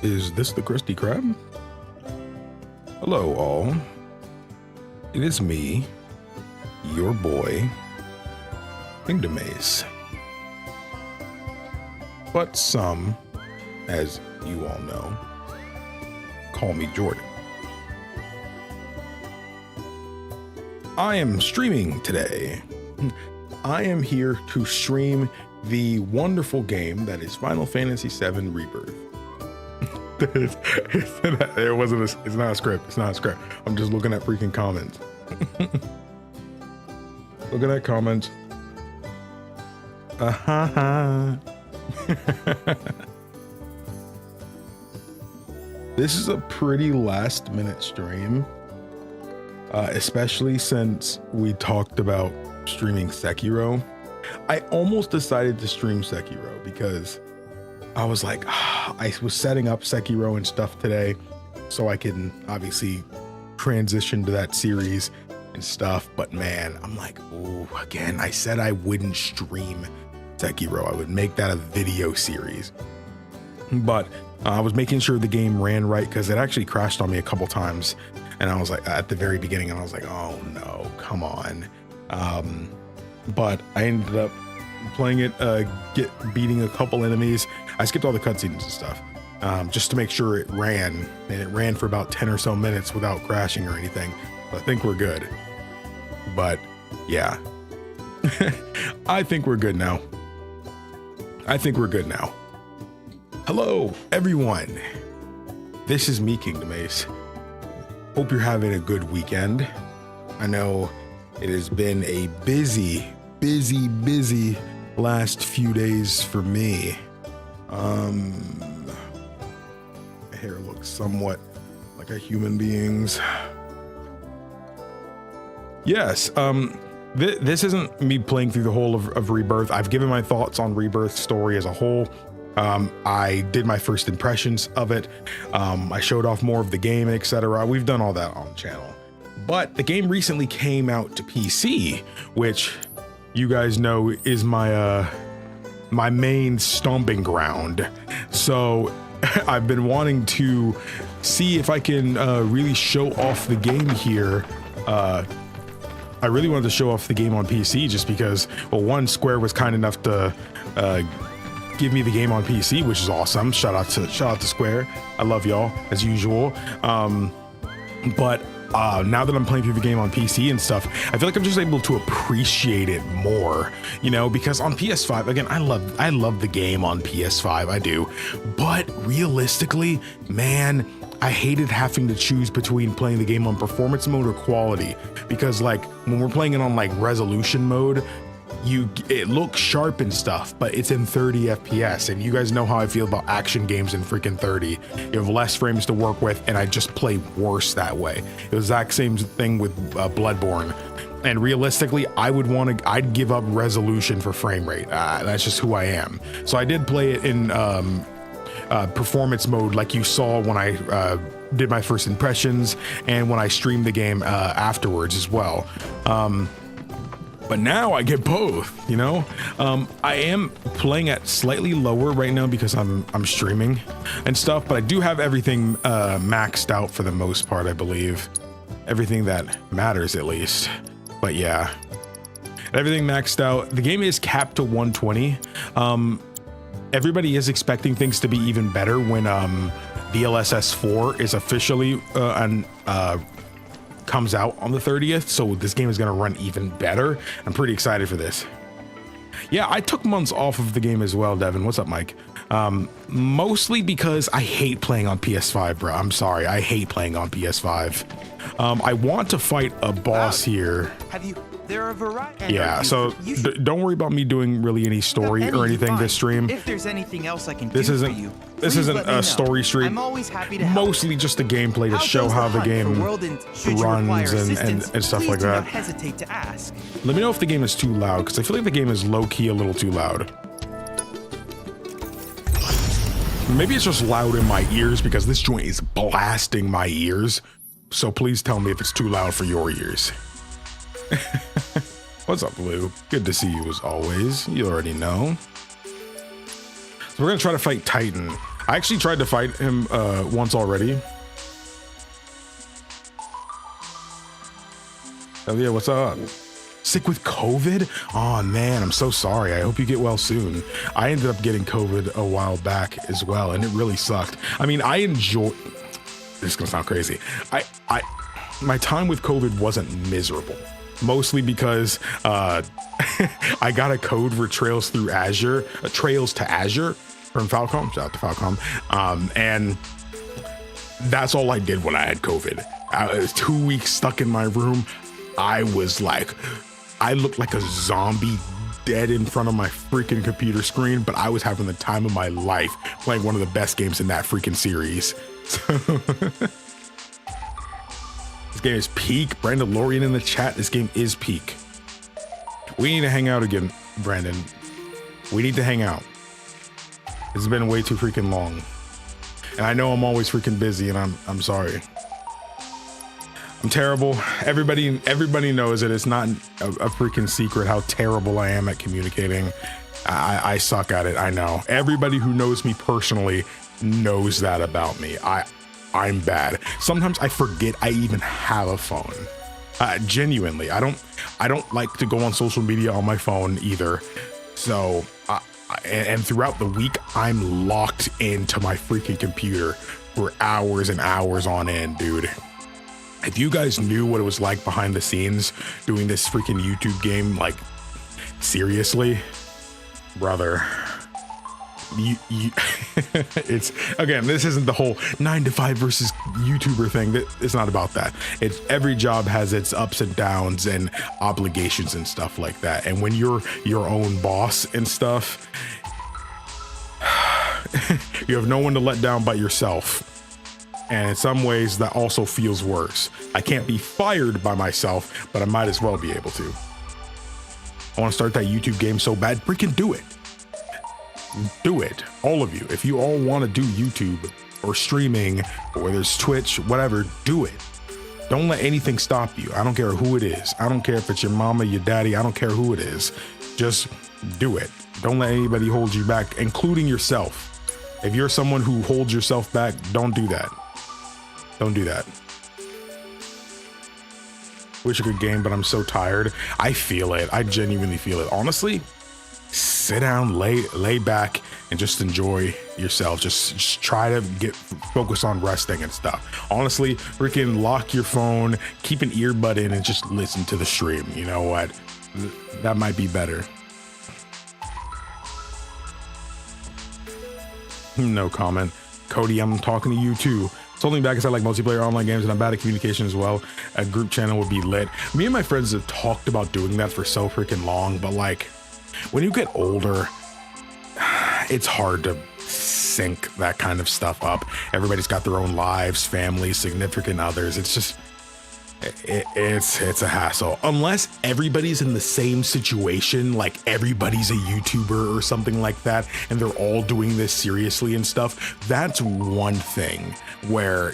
Is this the Krusty Krab? Hello all. It is me, your boy, KingdomAce. But some, as you all know, call me Jordan. I am streaming today. I am here to stream the wonderful game that is Final Fantasy VII Rebirth. It's not a script. It's not a script. I'm just looking at freaking comments. Looking at comments. This is a pretty last minute stream, especially since we talked about streaming Sekiro. I almost decided to stream Sekiro because I was like, I was setting up Sekiro and stuff today so I can obviously transition to that series and stuff. But man, I'm like, oh, again, I said I wouldn't stream Sekiro. I would make that a video series. But I was making sure the game ran right because it actually crashed on me a couple times. And I was like, at the very beginning, and I was like, oh no, come on. But I ended up playing it, beating a couple enemies. I skipped all the cutscenes and stuff just to make sure it ran, and it ran for about 10 or so minutes without crashing or anything. So I think we're good. But yeah, I think we're good now. Hello, everyone. This is me, KingdomAce. Hope you're having a good weekend. I know it has been a busy last few days for me. My hair looks somewhat like a human being's. Yes, this isn't me playing through the whole of Rebirth. I've given my thoughts on Rebirth's story as a whole. I did my first impressions of it. I showed off more of the game, etc. We've done all that on the channel. But the game recently came out to PC, which you guys know is my my main stomping ground. So I've been wanting to see if I can really show off the game here. I really wanted to show off the game on PC just because, well, one, Square was kind enough to give me the game on PC, which is awesome. Shout out to Square. I love y'all as usual. But now that I'm playing through the game on PC and stuff, I feel like I'm just able to appreciate it more, you know, because on PS5, again, I love the game on PS5, I do. But realistically, man, I hated having to choose between playing the game on performance mode or quality, because like when we're playing it on like resolution mode, it looks sharp and stuff, but it's in 30 FPS, and you guys know how I feel about action games in freaking 30. You have less frames to work with, and I just play worse that way. It was the exact same thing with Bloodborne, and realistically, I'd give up resolution for frame rate. That's just who I am. So I did play it in performance mode, like you saw when I did my first impressions and when I streamed the game afterwards as well. But now I get both, you know. I am playing at slightly lower right now because I'm streaming and stuff, but I do have everything maxed out for the most part, I believe. Everything that matters, at least. But yeah, everything maxed out. The game is capped to 120. Everybody is expecting things to be even better when DLSS 4 is officially comes out on the 30th, so this game is going to run even better. I'm pretty excited for this. Yeah, I took months off of the game as well, Devin. What's up, Mike? Mostly because I hate playing on PS5, bro. I'm sorry, I hate playing on PS5. I want to fight a boss here. There are a variety. Yeah, so don't worry about me doing really any story or anything this stream. If there's anything else I can this do isn't for you, this isn't a story stream. I'm always happy to help. Mostly just a gameplay to show how the game runs and stuff like that. Don't hesitate to ask. Let me know if the game is too loud, because I feel like the game is low-key a little too loud. Maybe it's just loud in my ears because this joint is blasting my ears. So please tell me if it's too loud for your ears. What's up, Blue? Good to see you as always. You already know. So we're gonna try to fight Titan. I actually tried to fight him once already. Oh yeah, what's up? Sick with COVID? Oh man, I'm so sorry. I hope you get well soon. I ended up getting COVID a while back as well, and it really sucked. I mean, I enjoy. This is gonna sound crazy. My time with COVID wasn't miserable, mostly because I got a code for Trails to Azure from Falcom. Shout out to Falcom. And that's all I did when I had COVID. I was 2 weeks stuck in my room. I looked like a zombie dead in front of my freaking computer screen, but I was having the time of my life playing one of the best games in that freaking series. This game is peak. Brandon Lorian in the chat. This game is peak. We need to hang out again, Brandon. We need to hang out. It's been way too freaking long. And I know I'm always freaking busy, and I'm sorry. I'm terrible. Everybody knows it. It's not a freaking secret how terrible I am at communicating. I suck at it. I know. Everybody who knows me personally knows that about me. I'm bad. Sometimes I forget I even have a phone. Genuinely, I don't like to go on social media on my phone either. So, and throughout the week, I'm locked into my freaking computer for hours and hours on end, dude. If you guys knew what it was like behind the scenes doing this freaking YouTube game, like seriously, brother, you it's, again, this isn't the whole 9 to 5 versus YouTuber thing. It's not about that. It's every job has its ups and downs and obligations and stuff like that. And when you're your own boss and stuff, you have no one to let down but yourself. And in some ways that also feels worse. I can't be fired by myself, but I might as well be able to. I want to start that YouTube game so bad. Freaking do it. Do it. All of you. If you all want to do YouTube or streaming, or there's Twitch, whatever, do it. Don't let anything stop you. I don't care who it is. I don't care if it's your mama, your daddy. I don't care who it is. Just do it. Don't let anybody hold you back, including yourself. If you're someone who holds yourself back, don't do that. Don't do that. Wish a good game, but I'm so tired. I feel it. I genuinely feel it. Honestly, sit down, lay back, and just enjoy yourself. Just try to get focus on resting and stuff. Honestly, freaking lock your phone, keep an earbud in, and just listen to the stream. You know what? That might be better. No comment. Cody, I'm talking to you too. Holding back because I like multiplayer online games and I'm bad at communication as well. A group channel would be lit. Me and my friends have talked about doing that for so freaking long, but like when you get older, it's hard to sync that kind of stuff up. Everybody's got their own lives, families, significant others. It's just it's a hassle unless everybody's in the same situation, like everybody's a YouTuber or something like that, and they're all doing this seriously and stuff. That's one thing where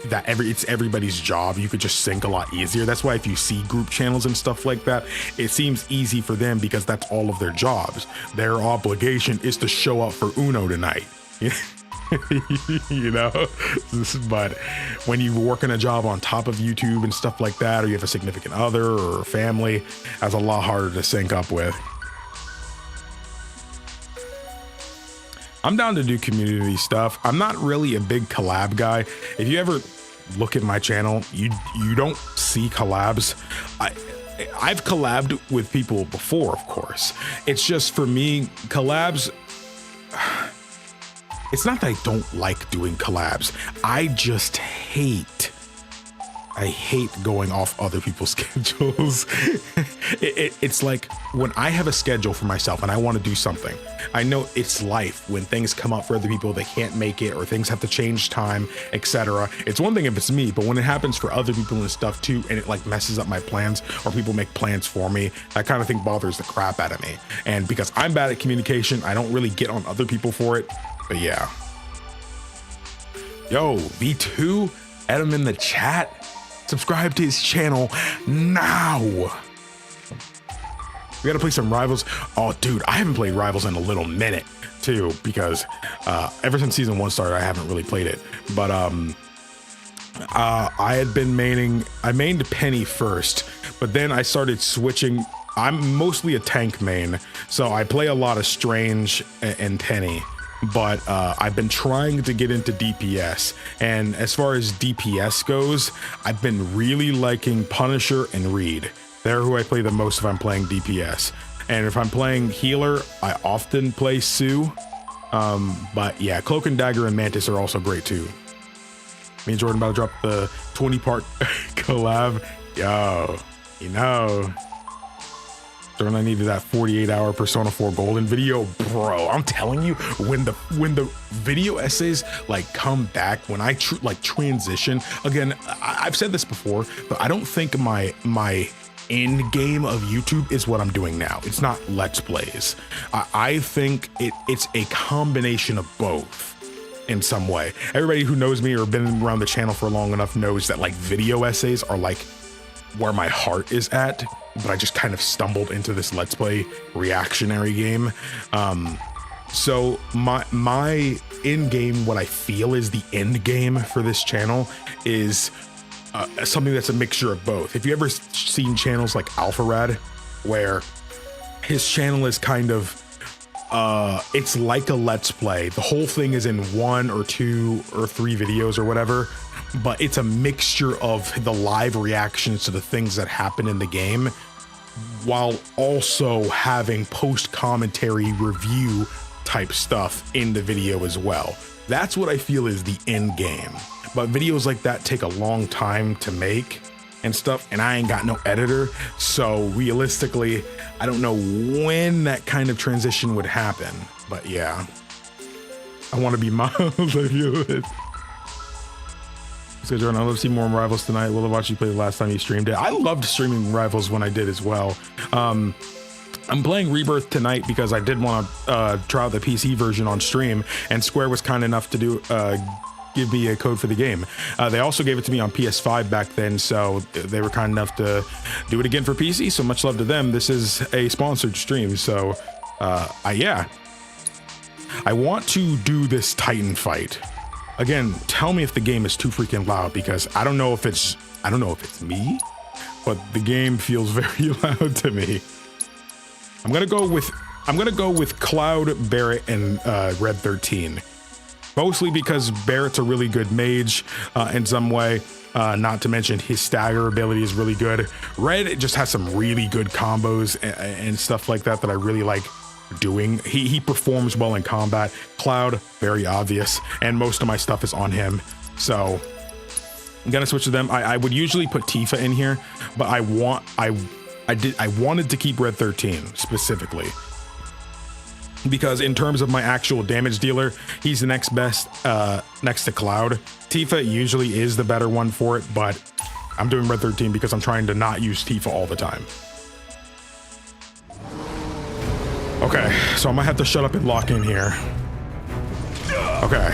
it's everybody's job. You could just sync a lot easier. That's why if you see group channels and stuff like that, it seems easy for them because that's all of their jobs. Their obligation is to show up for Uno tonight. You know, but when you work in a job on top of YouTube and stuff like that, or you have a significant other or family, that's a lot harder to sync up with. I'm down to do community stuff. I'm not really a big collab guy. If you ever look at my channel, you don't see collabs. I've collabed with people before, of course. It's just for me, collabs, it's not that I don't like doing collabs. I just hate going off other people's schedules. It's like when I have a schedule for myself and I want to do something, I know it's life. When things come up for other people, they can't make it, or things have to change time, etc. It's one thing if it's me, but when it happens for other people and stuff too, and it like messes up my plans, or people make plans for me, that kind of thing bothers the crap out of me. And because I'm bad at communication, I don't really get on other people for it. But yeah. Yo, V2, add him in the chat. Subscribe to his channel now. We gotta play some Rivals. Oh, dude, I haven't played Rivals in a little minute. too, because ever since season 1 started, I haven't really played it. But I had been I mained Penny first, but then I started switching. I'm mostly a tank main, so I play a lot of Strange and Penny, but I've been trying to get into DPS. And as far as DPS goes, I've been really liking Punisher and Reed. They're who I play the most if I'm playing DPS. And if I'm playing healer, I often play Sue. But yeah, Cloak and Dagger and Mantis are also great too. Me and Jordan about to drop the 20-part collab. Yo, you know. Jordan, I needed that 48-hour Persona 4 Golden video, bro. I'm telling you, when the video essays like come back, when I transition again, I've said this before, but I don't think my end game of YouTube is what I'm doing now. It's not Let's Plays. I think it's a combination of both in some way. Everybody who knows me or been around the channel for long enough knows that like video essays are like where my heart is at, but I just kind of stumbled into this Let's Play reactionary game. So my end game, what I feel is the end game for this channel is something that's a mixture of both. If you ever seen channels like AlphaRad, where his channel is kind of it's like a Let's Play. The whole thing is in 1 or 2 or 3 videos or whatever, but it's a mixture of the live reactions to the things that happen in the game, while also having post commentary review type stuff in the video as well. That's what I feel is the end game. But videos like that take a long time to make and stuff, and I ain't got no editor, so realistically I don't know when that kind of transition would happen. But yeah, I want to be mild like you. So Jordan, I'd love to see more Rivals tonight. Will I watch you play the last time you streamed it? I loved streaming Rivals when I did as well. I'm playing Rebirth tonight because I did want to try out the PC version on stream, and Square was kind enough to do give me a code for the game. They also gave it to me on PS5 back then, so they were kind enough to do it again for PC, so much love to them. This is a sponsored stream, so yeah. I want to do this Titan fight. Again, tell me if the game is too freaking loud, because I don't know if it's me, but the game feels very loud to me. I'm gonna go with Cloud, Barret, and Red 13. Mostly because Barrett's a really good mage in some way, not to mention his stagger ability is really good. Red just has some really good combos and stuff like that I really like doing. He performs well in combat. Cloud, very obvious, and most of my stuff is on him. So I'm gonna switch to them. I would usually put Tifa in here, but I wanted to keep Red 13 specifically, because in terms of my actual damage dealer, he's the next best next to Cloud. Tifa usually is the better one for it, but I'm doing Red 13 because I'm trying to not use Tifa all the time. Okay, so I might have to shut up and lock in here. Okay.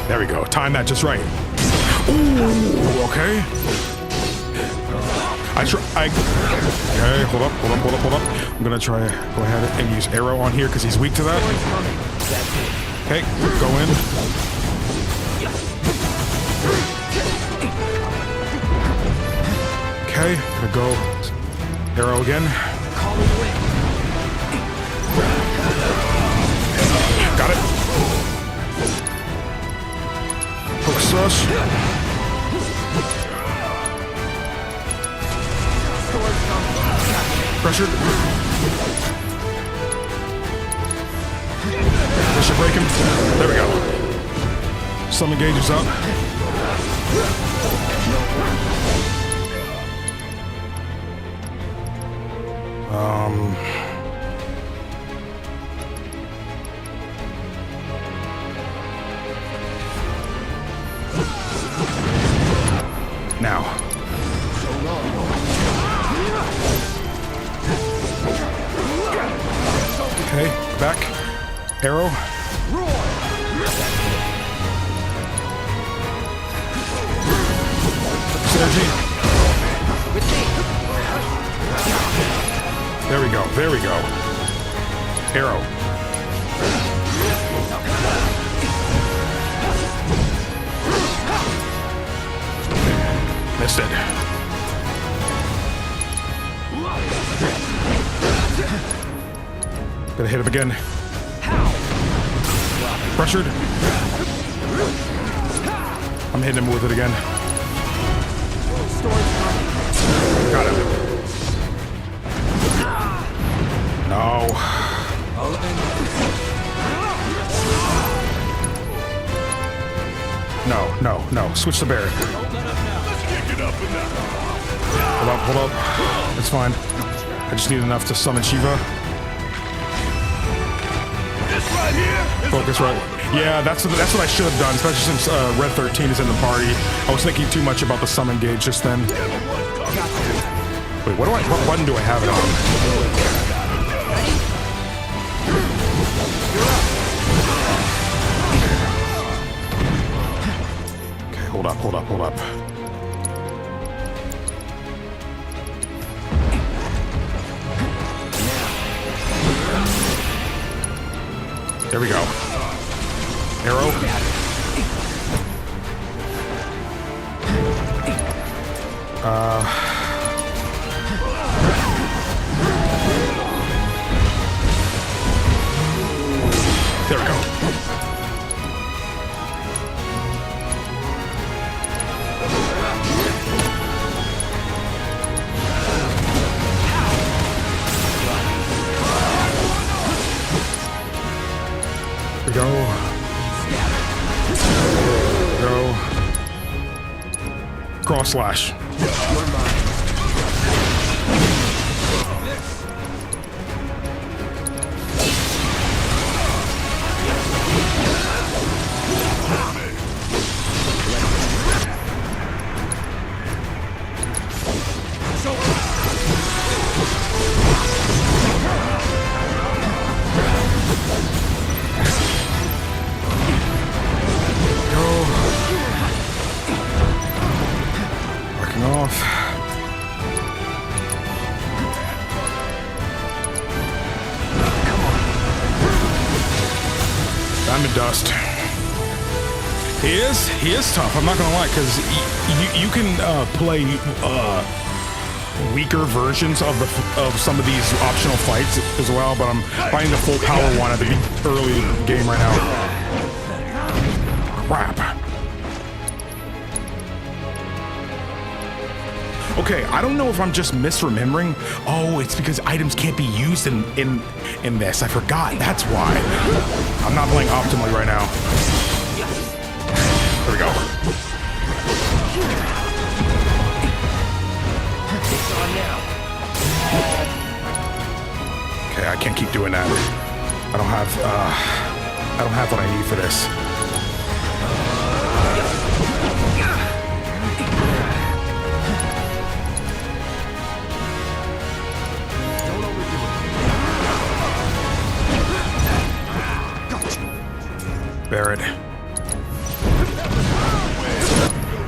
There we go. Time that just right. Ooh, okay. Okay, hold up. I'm gonna try to go ahead and use arrow on here because he's weak to that. Okay, go in. Okay, gonna go arrow again. Got it. Hook sauce. Pressured. This should break him. There we go. Some engages up. Now. Okay, back. Arrow. Synergy. There we go. Arrow. Missed it. Gonna hit him again. Pressured. I'm hitting him with it again. Got him. No. No. Switch the barrier. Hold up. It's fine. I just need enough to summon Shiva. Focus right. Yeah, that's what I should have done, especially since Red 13 is in the party. I was thinking too much about the summon gauge just then. Wait, what button do I have it on? Okay, hold up. There we go. Arrow. There we go. Go. Cross slash. Dust. He is tough. I'm not gonna lie, because you can play weaker versions of some of these optional fights as well. But I'm finding the full power one at the early game right now. Crap. Okay, I don't know if I'm just misremembering. Oh, it's because items can't be used in this. I forgot. That's why. I'm not playing optimally right now. There we go. Okay, I can't keep doing that. I don't have what I need for this. Barrett.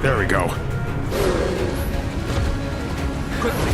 There we go. Quickly.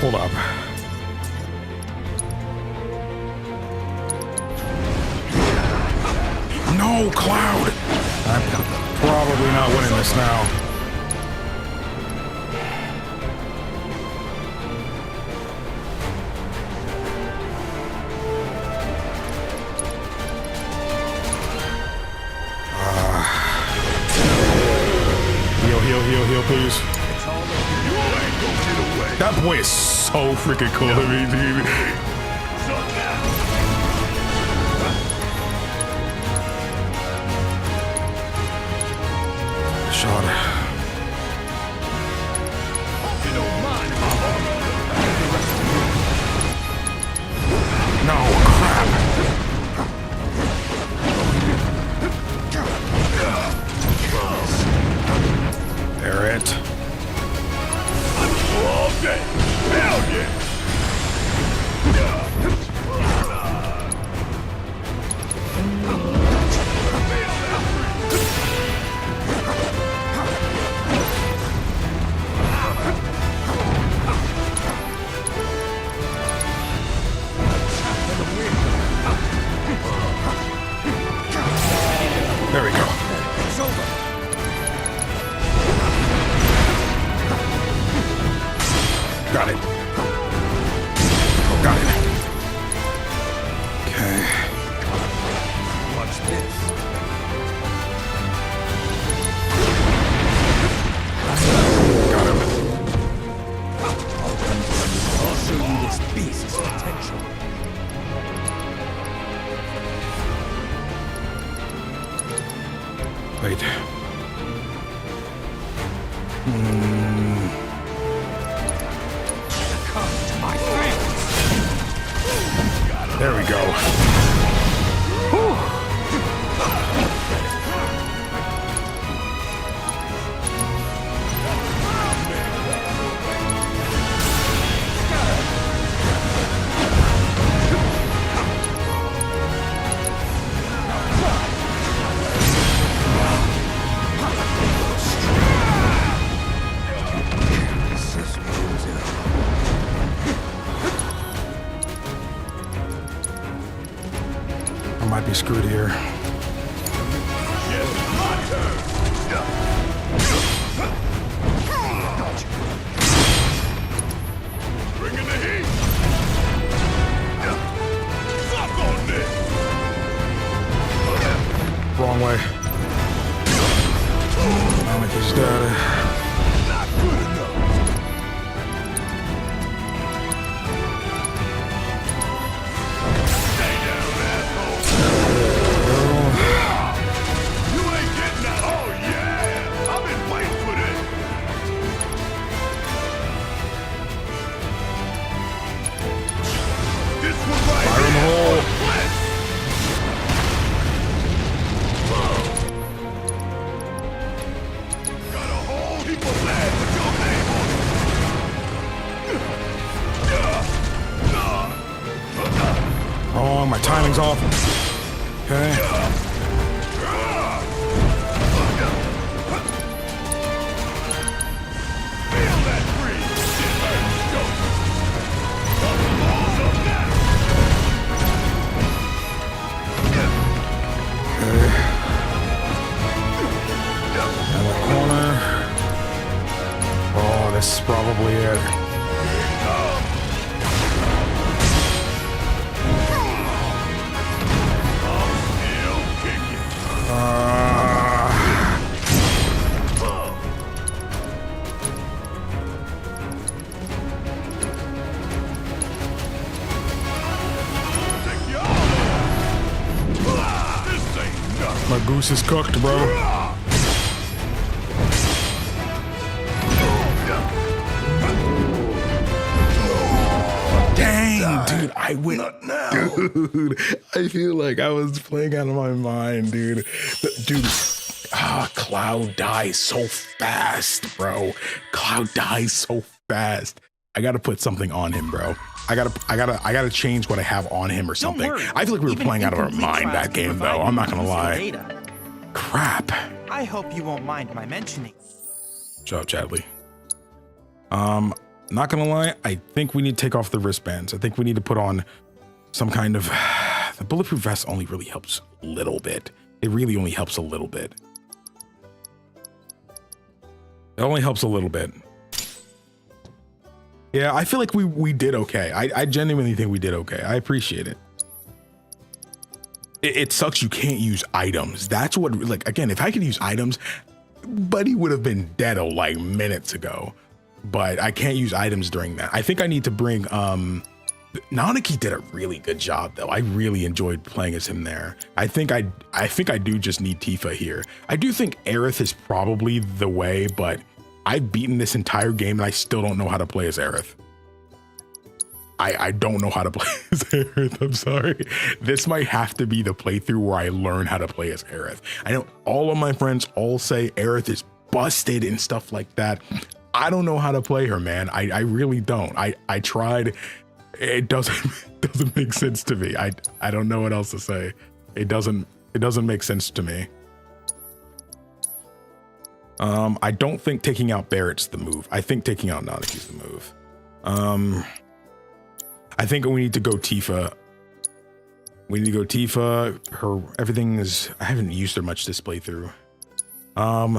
Hold up. No, Cloud! I'm probably not winning this now. Heal, please. That boy is so freaking cool to me, dude. shot. No, crap. There it. All day. Hell yeah. There we go. It's over. Got it. Got it. Okay. Watch this. Got him. I'll show you this beast's potential. Wait. Come to my face. There we go. I might be screwed here. Bring in the heat. Fuck on this. Wrong way. I think he's dead. Not good enough. Stay down, asshole. You ain't getting that. Oh yeah. I've been waiting for this. This one right Fire in the hole. Got a whole heap of land with your name on it. Oh, my timing's off. Okay. Feel that breeze. Shit hurts. Go. Balls up now. Okay. And the corner. Oh, this is probably it. Still kicking. Take you all over. This ain't nothing. My goose is cooked, bro. Dang, dude, I went. Dude, I feel like I was playing out of my mind, dude. Dude, Cloud dies so fast, bro. Cloud dies so fast. I gotta put something on him, bro. I gotta change what I have on him or something. Don't worry. I feel like we were Even playing out of our incomplete mind trials that can game, though. provide I'm not gonna useful lie. data. Crap. I hope you won't mind my mentioning. Shut up, Chadley. Not gonna lie, I think we need to take off the wristbands. I think we need to put on some kind of... The bulletproof vest only really helps a little bit. It really only helps a little bit. It only helps a little bit. Yeah, I feel like we did okay. I genuinely think we did okay. I appreciate it. It sucks you can't use items. That's what, like, again, if I could use items, Buddy would have been dead like minutes ago. But I can't use items during that. I think I need to bring Nanaki did a really good job though. I really enjoyed playing as him there. I think I do just need Tifa here. I do think Aerith is probably the way, but I've beaten this entire game and I still don't know how to play as Aerith. I don't know how to play as Aerith. I'm sorry. This might have to be the playthrough where I learn how to play as Aerith. I know all of my friends all say Aerith is busted and stuff like that. I don't know how to play her, man. I really don't. I tried. It doesn't make sense to me. I don't know what else to say. It doesn't make sense to me. I don't think taking out Barrett's the move. I think taking out Nanaki's the move. I think we need to go Tifa. We need to go Tifa. Everything is, I haven't used her much this playthrough. I'm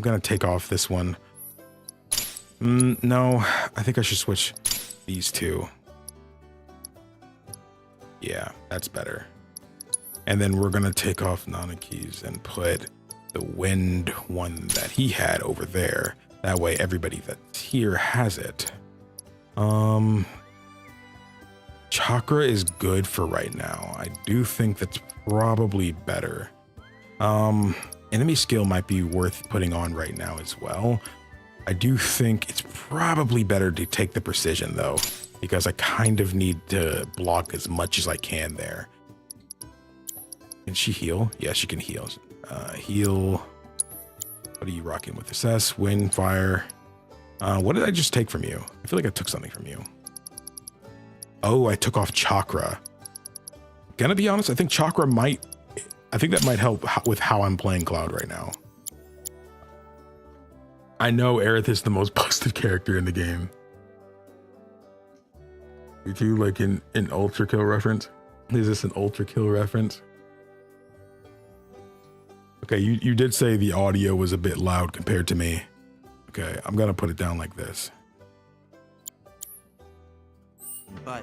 gonna take off this one. No, I think I should switch these two. Yeah, that's better. And then we're gonna take off Nanaki's and put the wind one that he had over there. That way everybody that's here has it. Chakra is good for right now. I do think that's probably better. Enemy skill might be worth putting on right now as well. I do think it's probably better to take the precision though, because I kind of need to block as much as I can there. Can she heal? Yeah, she can heal. Heal. What are you rocking with? Assess, wind, fire. What did I just take from you? I feel like I took something from you. Oh, I took off Chakra. Gonna be honest, I think Chakra might, I think that might help with how I'm playing Cloud right now. I know Aerith is the most busted character in the game. Did you like an Ultra Kill reference? Is this an Ultra Kill reference? Okay, you did say the audio was a bit loud compared to me. Okay, I'm gonna put it down like this. But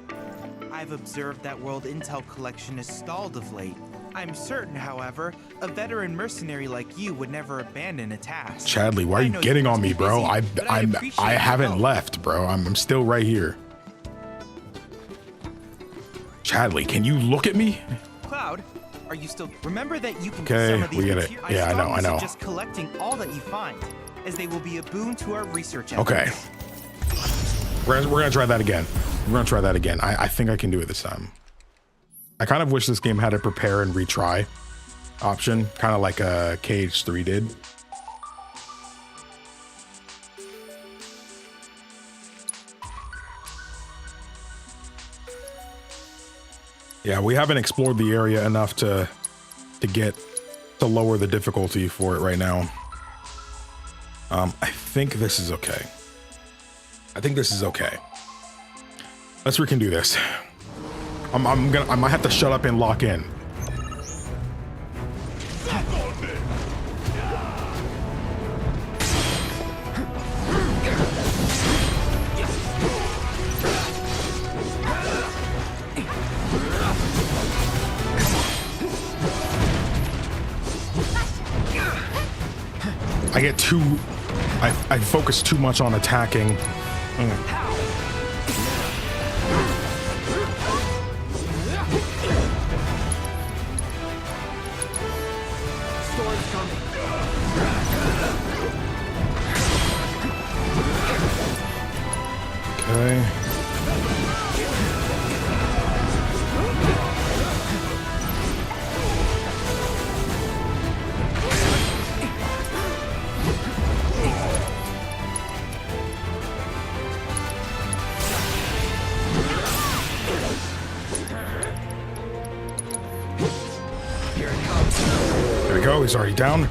I've observed that World Intel collection is stalled of late. I'm certain, however, a veteran mercenary like you would never abandon a task. Chadley, why are you getting on me, bro? I haven't left, bro. I'm still right here. Chadley, can you look at me? Cloud, are you still? Remember that you can Okay, do some of these we get it. Yeah, I know. Just collecting all that you find, as they will be a boon to our research efforts. Okay. We're gonna try that again. We're gonna try that again. I think I can do it this time. I kind of wish this game had a prepare and retry option, kind of like a KH3 did. Yeah, we haven't explored the area enough to lower the difficulty for it right now. I think this is okay. I think this is okay. Let's redo this. I might have to shut up and lock in. I focus too much on attacking. Okay. There we go, he's already down.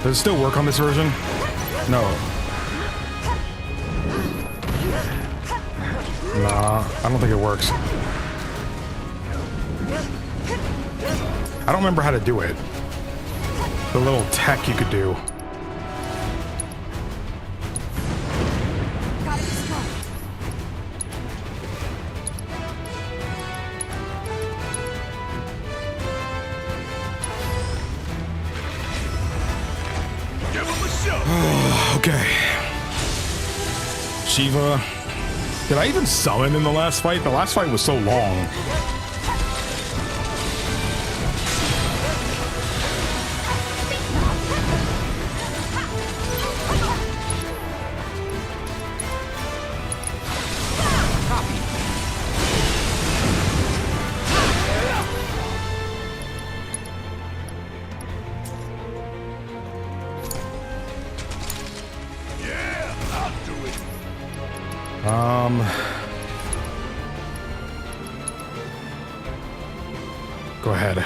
Does it still work on this version? No. Nah, I don't think it works. I don't remember how to do it. The little tech you could do. Okay. Shiva. Did I even summon in the last fight? The last fight was so long. Go ahead.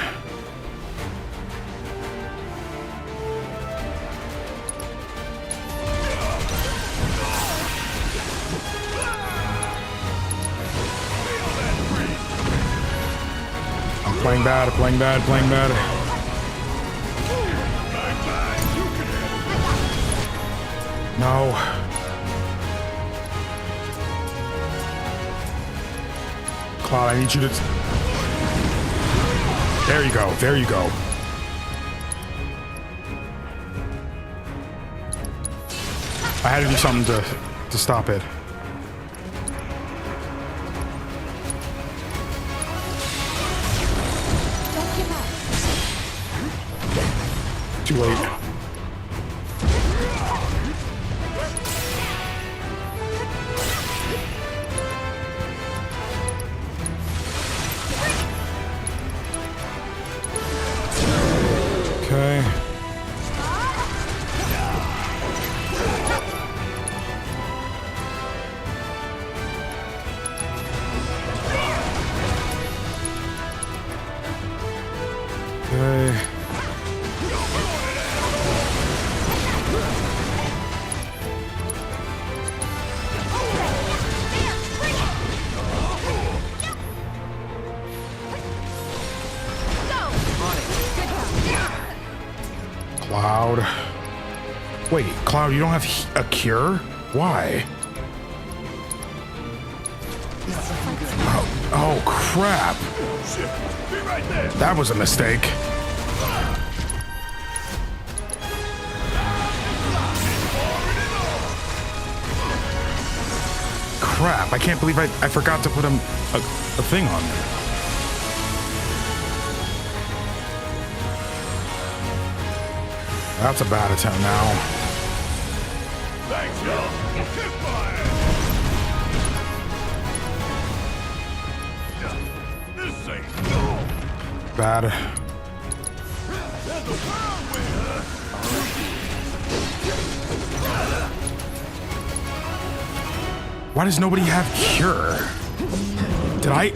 I'm playing bad, playing bad, playing bad. No. Cloud, I need you to... There you go. There you go. I had to do something to stop it. Too late. Okay. Okay. Cloud. Wait, Cloud, you don't have a cure? Why? Oh crap. That was a mistake. Crap, I can't believe I forgot to put a thing on there. That's a bad attempt now. Thanks, y'all. This ain't Bad. Why does nobody have cure? Did I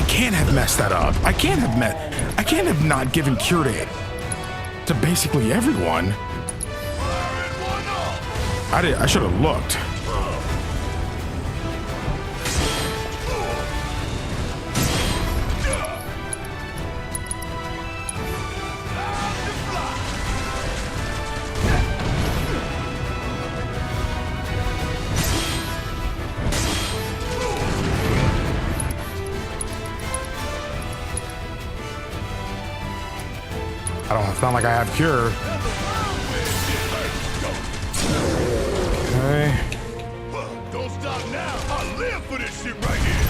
can't have messed that up. I can't have not given cure to basically everyone. I should have looked. It's not like I have cure. Okay. Don't stop now. I live for this shit right here.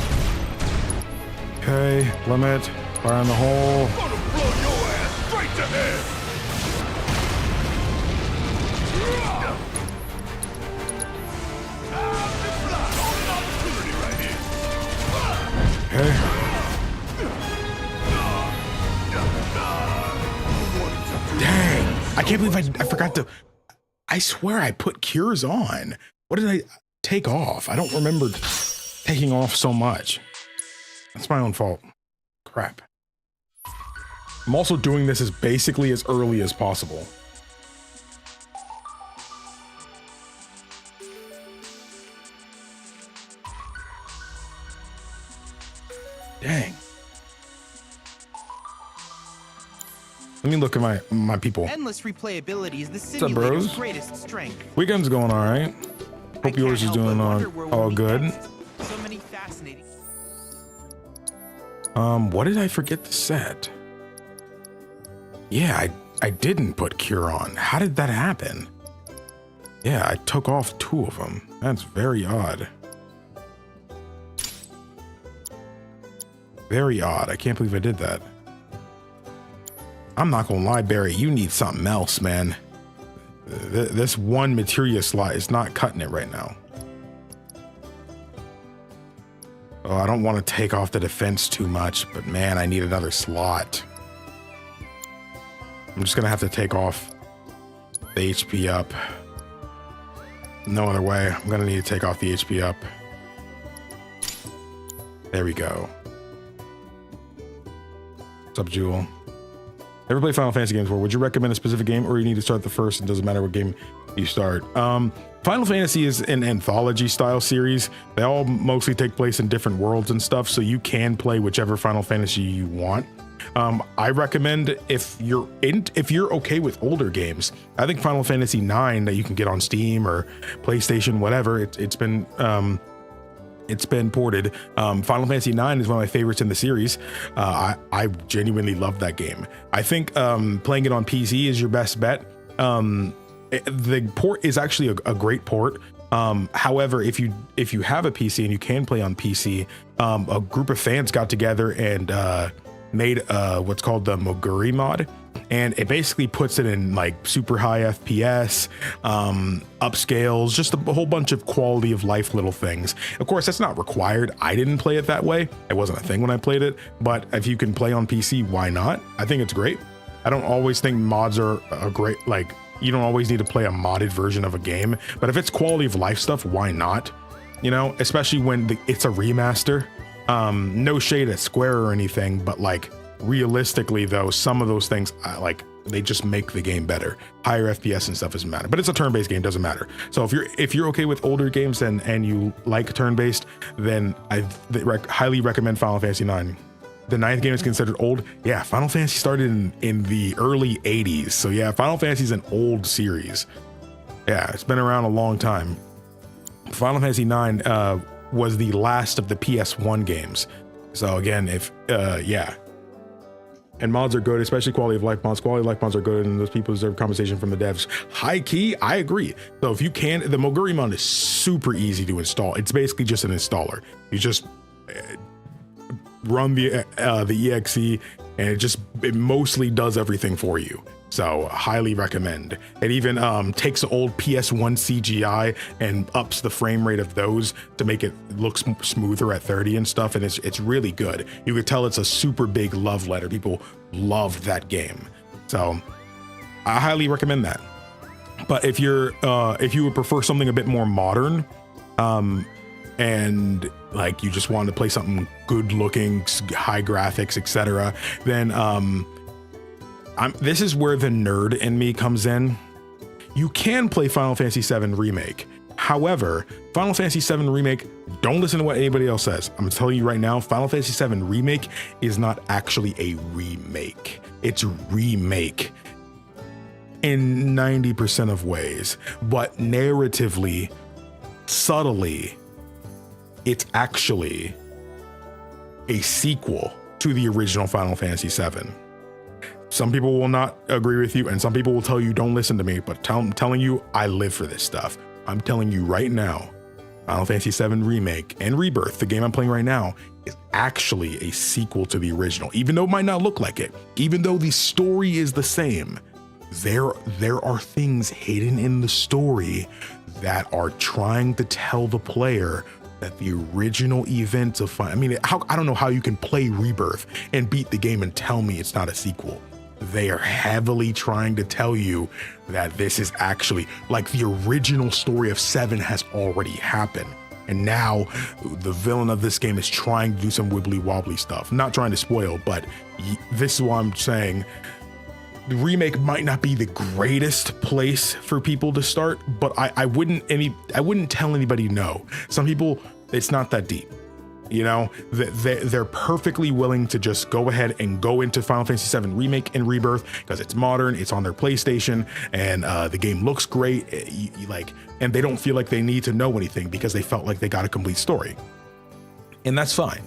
Okay, limit. Fire in the hole. I'm gonna blow your ass straight to hell. Okay. Dang, I can't believe I forgot to, I swear I put cures on. What did I take off? I don't remember taking off so much. That's my own fault. Crap. I'm also doing this as basically as early as possible. Dang. Let me look at my people. Endless replayability is the up, bros? simulator's greatest strength. Weekend's going all right. Hope yours is doing all good. So many fascinating. What did I forget to set? Yeah, I didn't put Cure on. How did that happen? Yeah, I took off 2 of them. That's very odd. Very odd. I can't believe I did that. I'm not gonna lie, Barry, you need something else, man. This one materia slot is not cutting it right now. Oh, I don't want to take off the defense too much, but man, I need another slot. I'm just gonna have to take off the HP up. No other way. I'm gonna need to take off the HP up. There we go. What's up, Jewel? Ever play Final Fantasy games before? Would you recommend a specific game, or you need to start the first? It doesn't matter what game you start. Final Fantasy is an anthology style series. They all mostly take place in different worlds and stuff, so you can play whichever Final Fantasy you want. I recommend if you're okay with older games, I think Final Fantasy IX that you can get on Steam or PlayStation, whatever. It's been ported. Final Fantasy IX is one of my favorites in the series. I genuinely love that game. I think playing it on PC is your best bet. The port is actually a great port. However, if you have a PC and you can play on PC, a group of fans got together and made what's called the Moguri mod, and it basically puts it in like super high FPS, upscales, just a whole bunch of quality of life little things. Of course, that's not required. I didn't play it that way. It wasn't a thing when I played it, but if you can play on PC, why not? I think it's great. I don't always think mods are a great, like, you don't always need to play a modded version of a game, but if it's quality of life stuff, why not? You know, especially when it's a remaster. No shade at Square or anything, but like realistically though, some of those things like they just make the game better. Higher FPS and stuff doesn't matter, but it's a turn-based game, doesn't matter. So if you're okay with older games and you like turn-based, then I highly recommend Final Fantasy IX. The 9th game is considered old. Yeah, Final Fantasy started in the early 80s. So yeah, Final Fantasy is an old series. Yeah, it's been around a long time. Final Fantasy IX was the last of the PS1 games. So again, yeah. And mods are good, especially quality of life mods. Quality of life mods are good, and those people deserve compensation from the devs. High key, I agree. So if you can, the Moguri mod is super easy to install. It's basically just an installer. You just run the exe, and it mostly does everything for you. So highly recommend. It even takes the old PS1 CGI and ups the frame rate of those to make it look smoother at 30 and stuff, and it's really good. You could tell it's a super big love letter. People loved that game, so I highly recommend that. But if you would prefer something a bit more modern, and like you just want to play something good looking, high graphics, etc., then this is where the nerd in me comes in. You can play Final Fantasy VII Remake. However, Final Fantasy VII Remake, don't listen to what anybody else says. I'm telling you right now, Final Fantasy VII Remake is not actually a remake. It's remake in 90% of ways, but narratively, subtly, it's actually a sequel to the original Final Fantasy VII. Some people will not agree with you, and some people will tell you don't listen to me, but I'm telling you, I live for this stuff. I'm telling you right now, Final Fantasy VII Remake and Rebirth, the game I'm playing right now, is actually a sequel to the original. Even though it might not look like it, even though the story is the same, there are things hidden in the story that are trying to tell the player that the original events of I don't know how you can play Rebirth and beat the game and tell me it's not a sequel. They are heavily trying to tell you that this is actually like the original story of 7 has already happened. And now the villain of this game is trying to do some wibbly wobbly stuff. Not trying to spoil, but this is why I'm saying the remake might not be the greatest place for people to start, but I wouldn't tell anybody no. Some people, it's not that deep. You know, they're perfectly willing to just go ahead and go into Final Fantasy VII Remake and Rebirth because it's modern, it's on their PlayStation, and the game looks great. And they don't feel like they need to know anything because they felt like they got a complete story, and that's fine,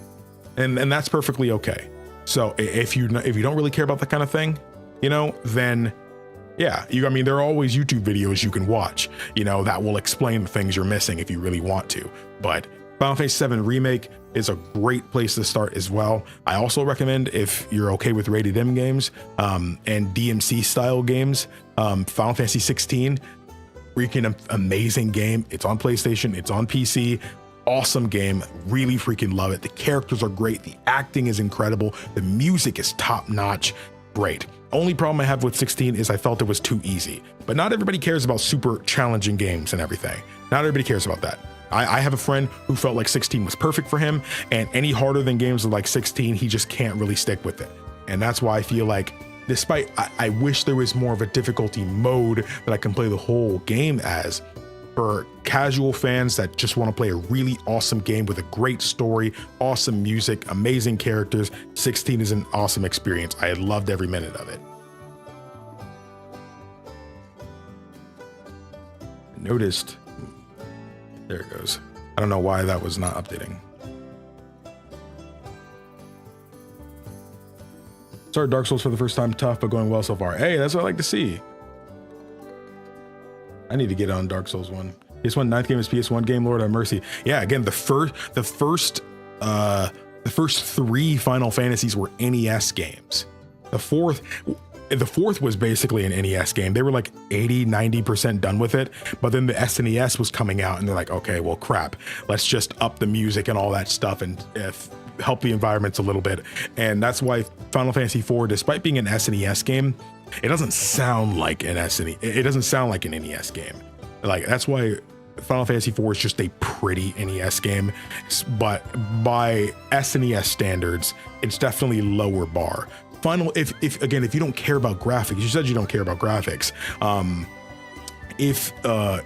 and that's perfectly okay. So if you don't really care about that kind of thing, you know, then yeah, I mean, there are always YouTube videos you can watch, you know, that will explain the things you're missing if you really want to. But Final Fantasy VII Remake is a great place to start as well. I also recommend, if you're okay with rated M games and DMC style games, Final Fantasy 16, freaking amazing game. It's on PlayStation, it's on PC. Awesome game, really freaking love it. The characters are great, the acting is incredible, the music is top notch, great. Only problem I have with 16 is I felt it was too easy, but not everybody cares about super challenging games and everything. Not everybody cares about that. I have a friend who felt like 16 was perfect for him, and any harder than games like 16, he just can't really stick with it. And that's why I feel like, despite I wish there was more of a difficulty mode that I can play the whole game as, for casual fans that just want to play a really awesome game with a great story, awesome music, amazing characters, 16 is an awesome experience. I loved every minute of it. Noticed. There it goes. I don't know why that was not updating. Started Dark Souls for the first time, tough, but going well so far. Hey, that's what I like to see. I need to get on Dark Souls 1. PS1 9th game is PS1 game, Lord have mercy. Yeah, again, the first 3 Final Fantasies were NES games. The fourth was basically an NES game. They were like 80-90% done with it, but then the SNES was coming out and they're like, okay, well crap, let's just up the music and all that stuff and help the environments a little bit. And that's why Final Fantasy IV, despite being an SNES game, it doesn't sound like an it doesn't sound like an NES game. Like, that's why Final Fantasy IV is just a pretty NES game, but by SNES standards, it's definitely lower bar. If you don't care about graphics, you said you don't care about graphics. If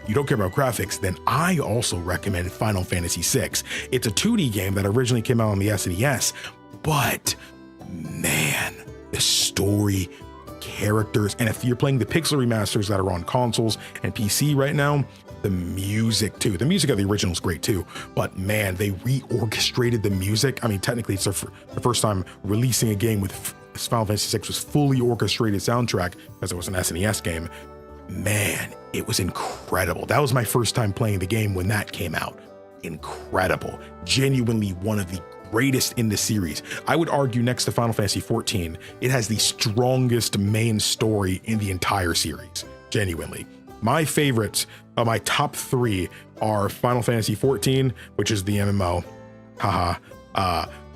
you don't care about graphics, then I also recommend Final Fantasy VI. It's a 2D game that originally came out on the SNES, but man, the story, characters, and if you're playing the pixel remasters that are on consoles and PC right now, the music too. The music of the original is great too, but man, they reorchestrated the music. I mean, technically it's the first time releasing a game with Final Fantasy VI was fully orchestrated soundtrack because it was an SNES game. Man, it was incredible. That was my first time playing the game when that came out. Incredible. Genuinely one of the greatest in the series. I would argue next to Final Fantasy XIV, it has the strongest main story in the entire series. Genuinely. My favorites, my top 3 are Final Fantasy XIV, which is the MMO.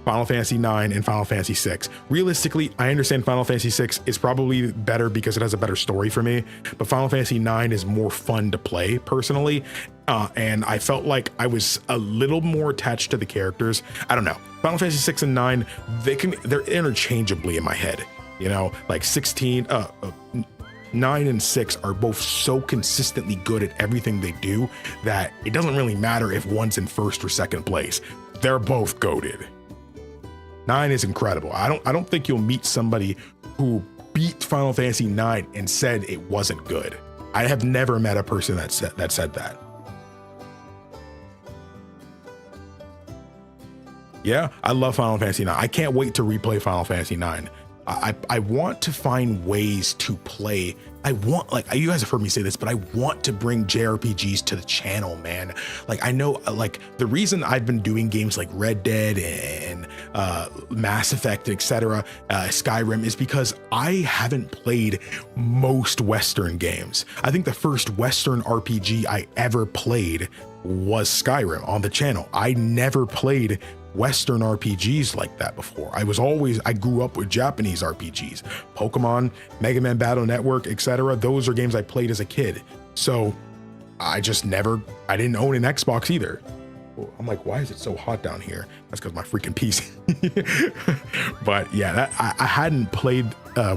Final Fantasy IX and Final Fantasy VI. Realistically, I understand Final Fantasy VI is probably better because it has a better story for me, but Final Fantasy IX is more fun to play personally. And I felt like I was a little more attached to the characters. I don't know. Final Fantasy VI and 9, they're interchangeably in my head. You know, like 9 and 6 are both so consistently good at everything they do that it doesn't really matter if one's in first or second place. They're both goated. 9 is incredible. I don't think you'll meet somebody who beat Final Fantasy 9 and said it wasn't good. I have never met a person that said that. Yeah, I love Final Fantasy 9. I can't wait to replay Final Fantasy 9. I want to find ways to play. I want, like, you guys have heard me say this, but I want to bring JRPGs to the channel, man. Like, I know, like, the reason I've been doing games like Red Dead and Mass Effect, etc., Skyrim, is because I haven't played most Western games. I think the first Western RPG I ever played was Skyrim on the channel. I never played Western RPGs like that before. I grew up with Japanese RPGs, Pokemon, Mega Man Battle Network, etc. Those are games I played as a kid. So I didn't own an Xbox either. I'm like, why is it so hot down here? That's because my freaking PC. But yeah, I hadn't played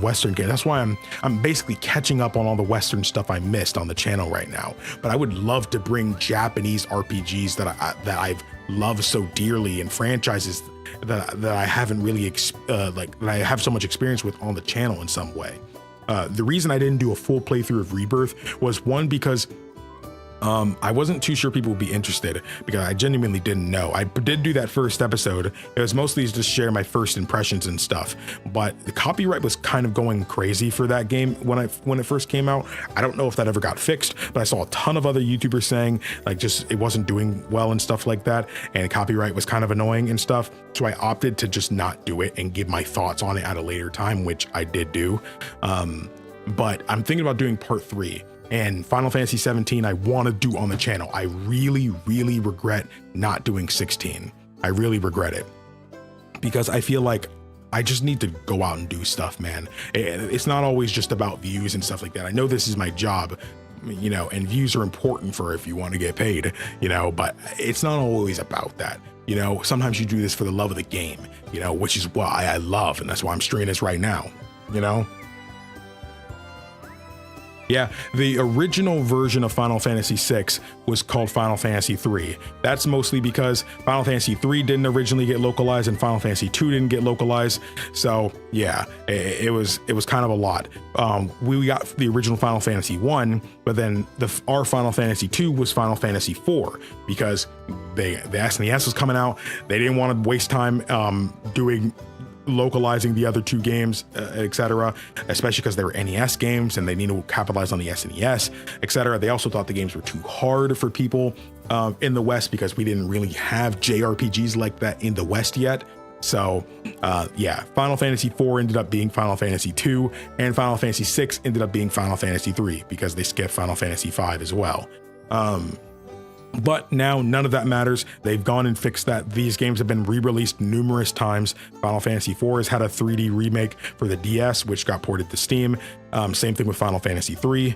Western games. That's why I'm basically catching up on all the Western stuff I missed on the channel right now. But I would love to bring Japanese RPGs that I've love so dearly, and franchises that I haven't really that I have so much experience with on the channel in some way. The reason I didn't do a full playthrough of Rebirth was, one, because I wasn't too sure people would be interested, because I genuinely didn't know. I did do that first episode. It was mostly just share my first impressions and stuff, but the copyright was kind of going crazy for that game when it first came out. I don't know if that ever got fixed, but I saw a ton of other YouTubers saying like just it wasn't doing well and stuff like that, and copyright was kind of annoying and stuff. So I opted to just not do it and give my thoughts on it at a later time, which I did do. But I'm thinking about doing part 3. And Final Fantasy 17 I want to do on the channel. I really, really regret not doing 16. I really regret it, because I feel like I just need to go out and do stuff, man. It's not always just about views and stuff like that. I know this is my job, you know, and views are important for if you want to get paid, you know, but it's not always about that. You know, sometimes you do this for the love of the game, you know, which is why I love, and that's why I'm streaming this right now, you know? Yeah, the original version of Final Fantasy VI was called Final Fantasy III. That's mostly because Final Fantasy III didn't originally get localized and Final Fantasy II didn't get localized. So yeah, it was kind of a lot. We got the original Final Fantasy I, but then our Final Fantasy II was Final Fantasy IV, because the SNES was coming out. They didn't want to waste time localizing the other 2 games, etc., especially because they were NES games and they need to capitalize on the SNES, etc. They also thought the games were too hard for people in the West, because we didn't really have JRPGs like that in the West yet. So yeah, Final Fantasy IV ended up being Final Fantasy II, and Final Fantasy VI ended up being Final Fantasy III, because they skipped Final Fantasy V as well. But now none of that matters. They've gone and fixed that. These games have been re-released numerous times. Final Fantasy IV has had a 3D remake for the DS, which got ported to Steam. Same thing with Final Fantasy III.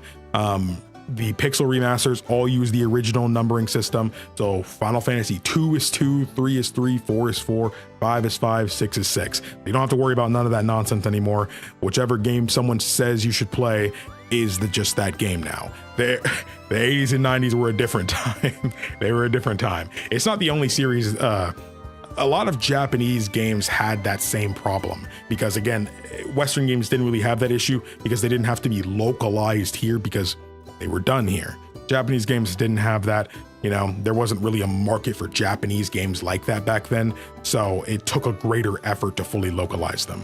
The pixel remasters all use the original numbering system. So Final Fantasy 2 is 2, 3 is 3, 4 is 4, 5 is 5, 6 is 6. You don't have to worry about none of that nonsense anymore. Whichever game someone says you should play is just that game now. The 80s and 90s were a different time. They were a different time. It's not the only series. A lot of Japanese games had that same problem, because again, Western games didn't really have that issue because they didn't have to be localized here, because they were done here. Japanese games didn't have that. You know, there wasn't really a market for Japanese games like that back then. So it took a greater effort to fully localize them.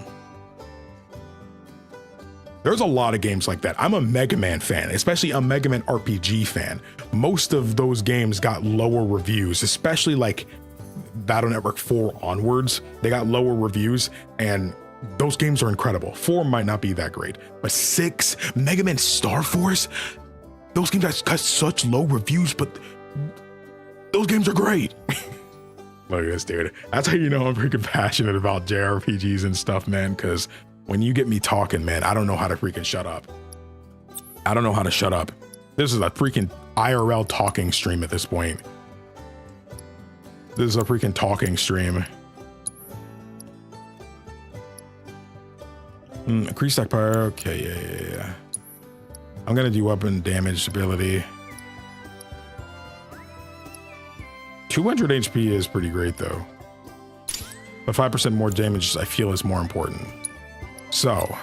There's a lot of games like that. I'm a Mega Man fan, especially a Mega Man RPG fan. Most of those games got lower reviews, especially like Battle Network 4 onwards. They got lower reviews, and those games are incredible. 4 might not be that great, but 6, Mega Man Star Force, those games got such low reviews, but those games are great. Look at this, dude. That's how you know I'm freaking passionate about JRPGs and stuff, man, because when you get me talking, man, I don't know how to freaking shut up. I don't know how to shut up. This is a freaking IRL talking stream at this point. This is a freaking talking stream. Increase stack power. Okay, yeah. I'm gonna do weapon damage ability. 200 HP is pretty great though. But 5% more damage I feel is more important. So,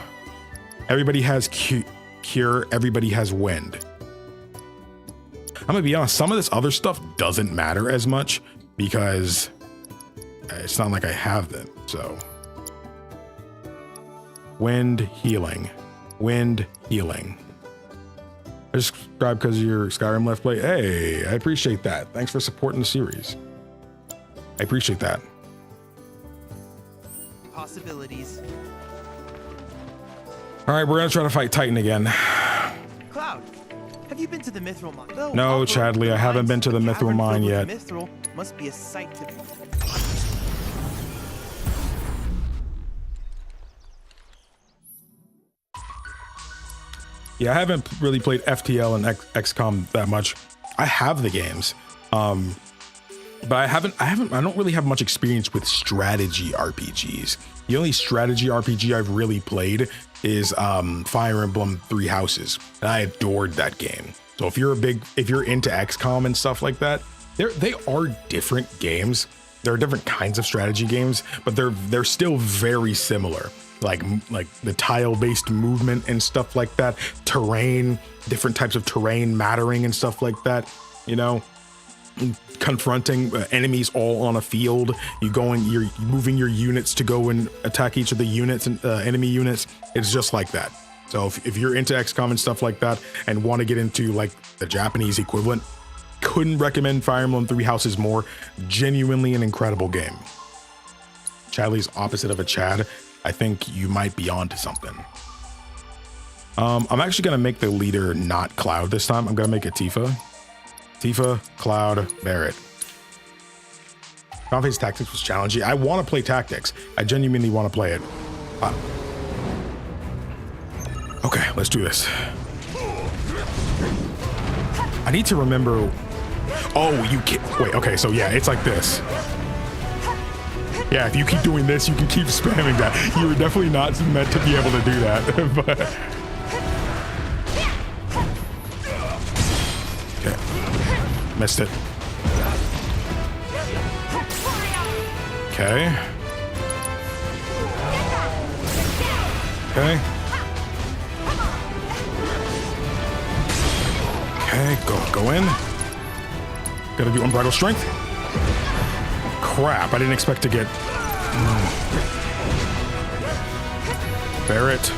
everybody has cure, everybody has wind. I'm gonna be honest, some of this other stuff doesn't matter as much because it's not like I have them, so. Wind healing, wind healing. I just subscribed because of your Skyrim Let's Play. Hey, I appreciate that. Thanks for supporting the series. I appreciate that. Possibilities. All right, we're gonna try to fight Titan again. Cloud, have you been to the Mithril Mine? No, Chadley, I haven't been to the Mithril Mine yet. Mithril must be a sight to. Yeah, I haven't really played FTL and XCOM that much. I have the games, but I don't really have much experience with strategy RPGs. The only strategy RPG I've really played is Fire Emblem Three Houses, and I adored that game. So if you're into XCOM and stuff like that, they are different games. There are different kinds of strategy games, but they're still very similar. Like the tile-based movement and stuff like that, terrain, different types of terrain mattering and stuff like that. You know, confronting enemies all on a field. You're moving your units to go and attack each of the units and enemy units. It's just like that. So if you're into XCOM and stuff like that and want to get into like the Japanese equivalent, couldn't recommend Fire Emblem Three Houses more. Genuinely an incredible game. Chadley's opposite of a Chad. I think you might be onto something. I'm actually gonna make the leader not Cloud this time. I'm gonna make it Tifa. Tifa, Cloud, Barret. Final Fantasy Tactics was challenging. I want to play Tactics. I genuinely want to play it. Okay, let's do this. I need to remember. Oh, you can't. Wait, okay, so yeah, it's like this. Yeah, if you keep doing this, you can keep spamming that. You're definitely not meant to be able to do that. But... okay. Missed it. Okay. Okay. Okay, go in. Gotta do Unbridled Strength. Crap, I didn't expect to get... Barret.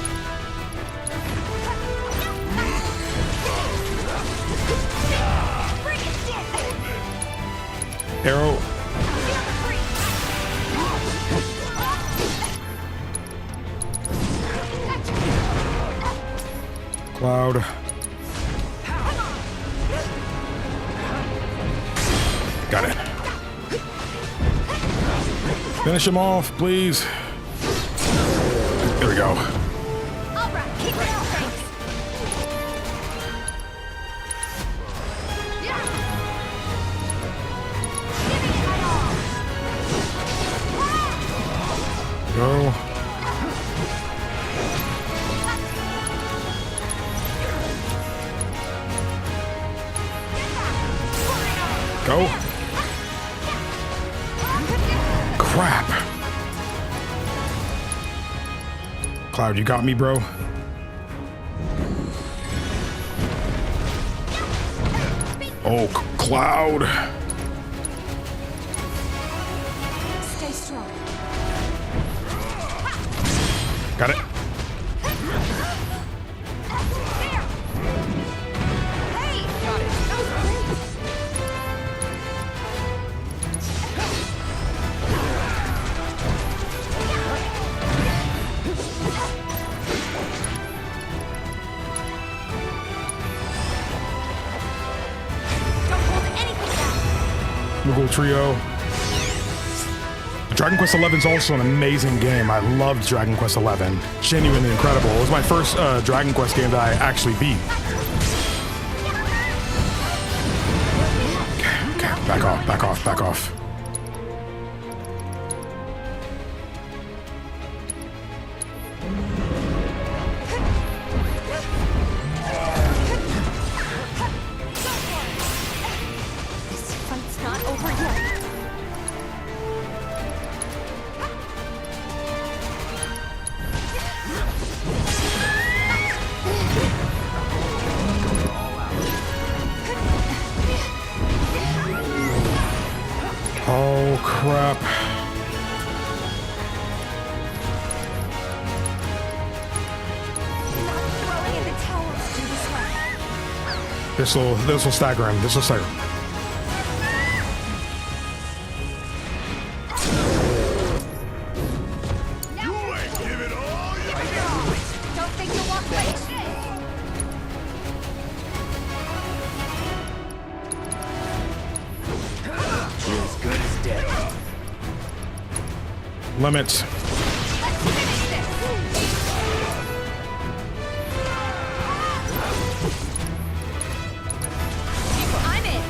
Arrow. Cloud. Got it. Finish him off, please. There we go. All right, keep it up, thanks. Go. Go. Crap. Cloud, you got me, bro. Oh, Cloud. Stay strong. Got it. Hey, got it. That was great. Don't hold anything back. Google Trio. Dragon Quest XI is also an amazing game. I loved Dragon Quest XI. Genuinely incredible. It was my first Dragon Quest game that I actually beat. Okay, back off, back off, back off. This fight's not over yet. Oh, crap. Not throwing in the towel. Let's do this way. This will stagger him. This will stagger him. You ain't give it all you Don't think you'll walk away. You're as good as dead. Limits. Let's finish this. I'm in.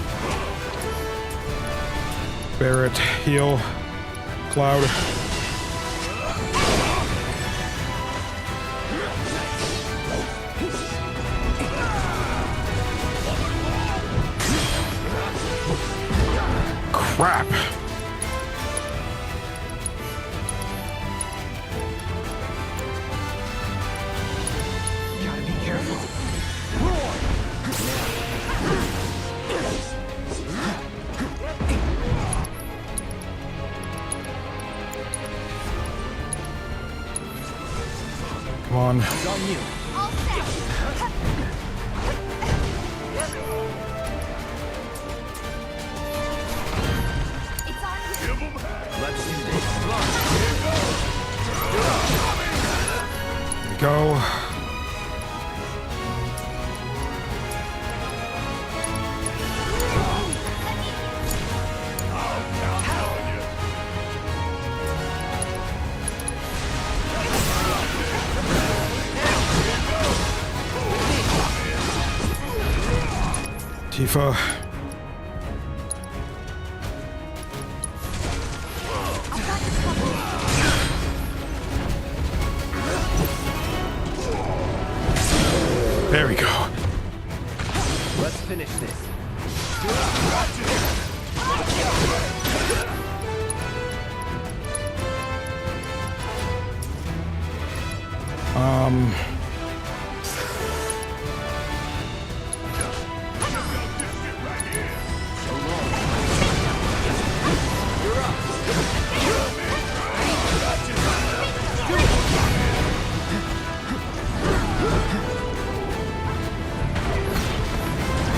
Barret, heal. Cloud. crap. Gotta be careful. Come on. It's on you. All set. It's on you. Give 'em hell. Let's do this. Come on. Here we go. Tifa. There we go. Let's finish this.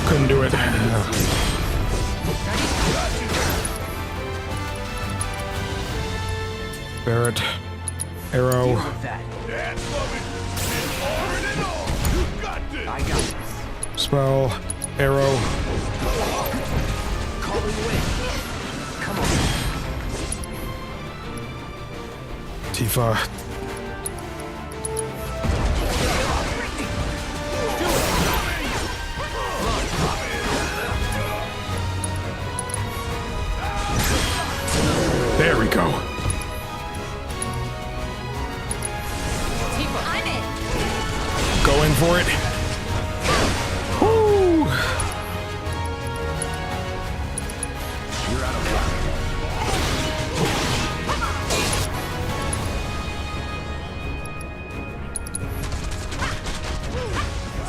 Couldn't do it. Barrett. Arrow. Deal with that. That's loving. It's hard and all. You got this. I got this. Spell. Arrow. Calling wind. Come on. Tifa. There we go. I'm in. Going for it. Woo! You're out of luck.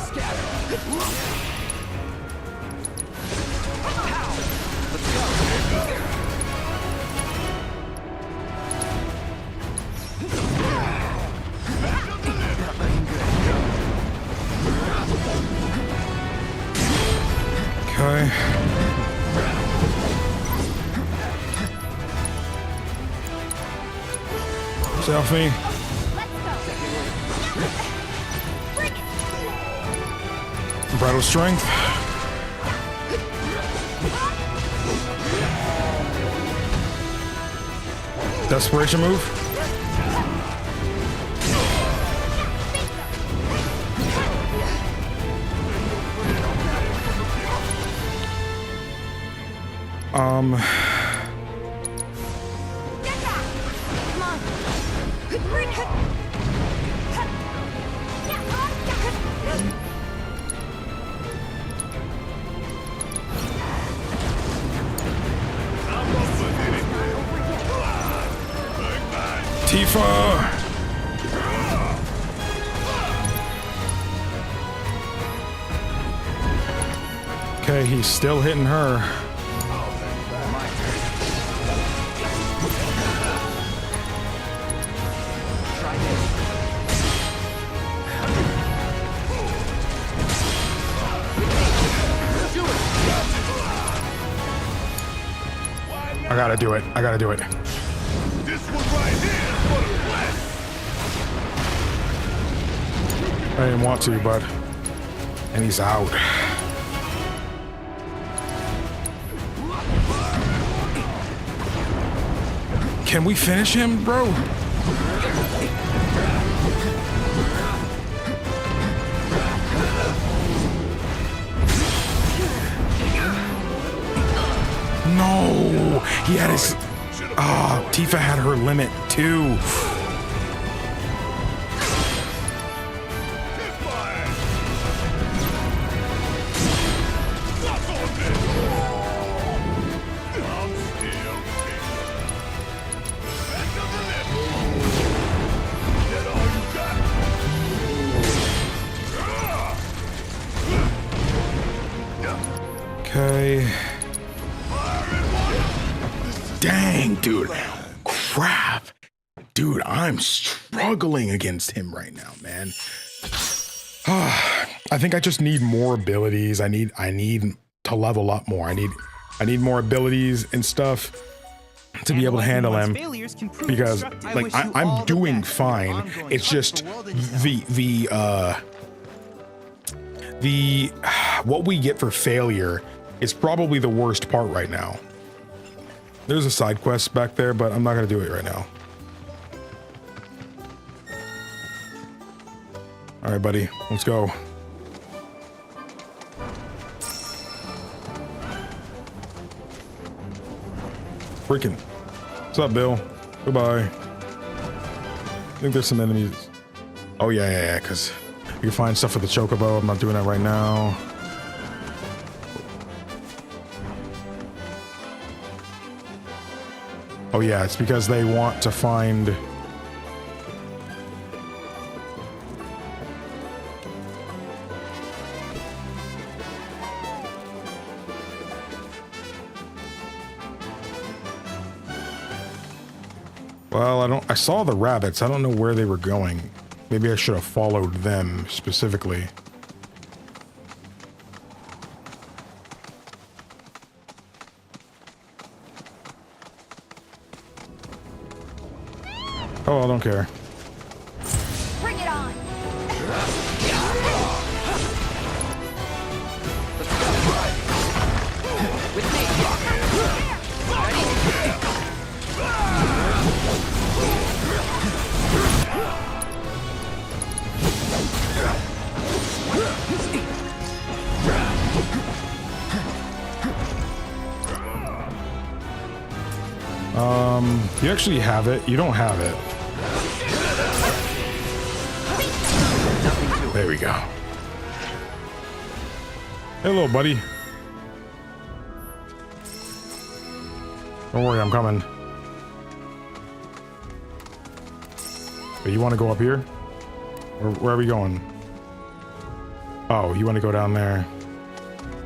Scatter. Pow. Let's go. Not looking good. Okay. Selfie. Let's go. Bring it. Bridal strength. Desperation move. Get back. Come on. Bring it. Tifa. Okay, he's still hitting her. My turn. Try this. Do it. I gotta do it. I gotta do it. This one right here is for the flesh. I didn't want to, but... And he's out. Can we finish him, bro? No! He had his... Ah, Tifa had her limit, too. Kiss my ass. Suck on this. I'm still dude, crap. Dude, I'm struggling against him right now, man. I think I just need more abilities. I need to level up more. I need more abilities and stuff to be able to handle him, because like I'm doing fine. It's just the what we get for failure is probably the worst part right now. There's a side quest back there, but I'm not gonna do it right now. All right, buddy, let's go. Freaking. What's up, Bill? Goodbye. I think there's some enemies. Oh, yeah, because you can find stuff with the chocobo. I'm not doing that right now. Oh, yeah, it's because they want to find... Well, I saw the rabbits. I don't know where they were going. Maybe I should have followed them specifically. Oh, I don't care. Bring it on. With me. You actually have it. You don't have it. There we go. Hey, little buddy. Don't worry, I'm coming. But you want to go up here? Or where are we going? Oh, you want to go down there?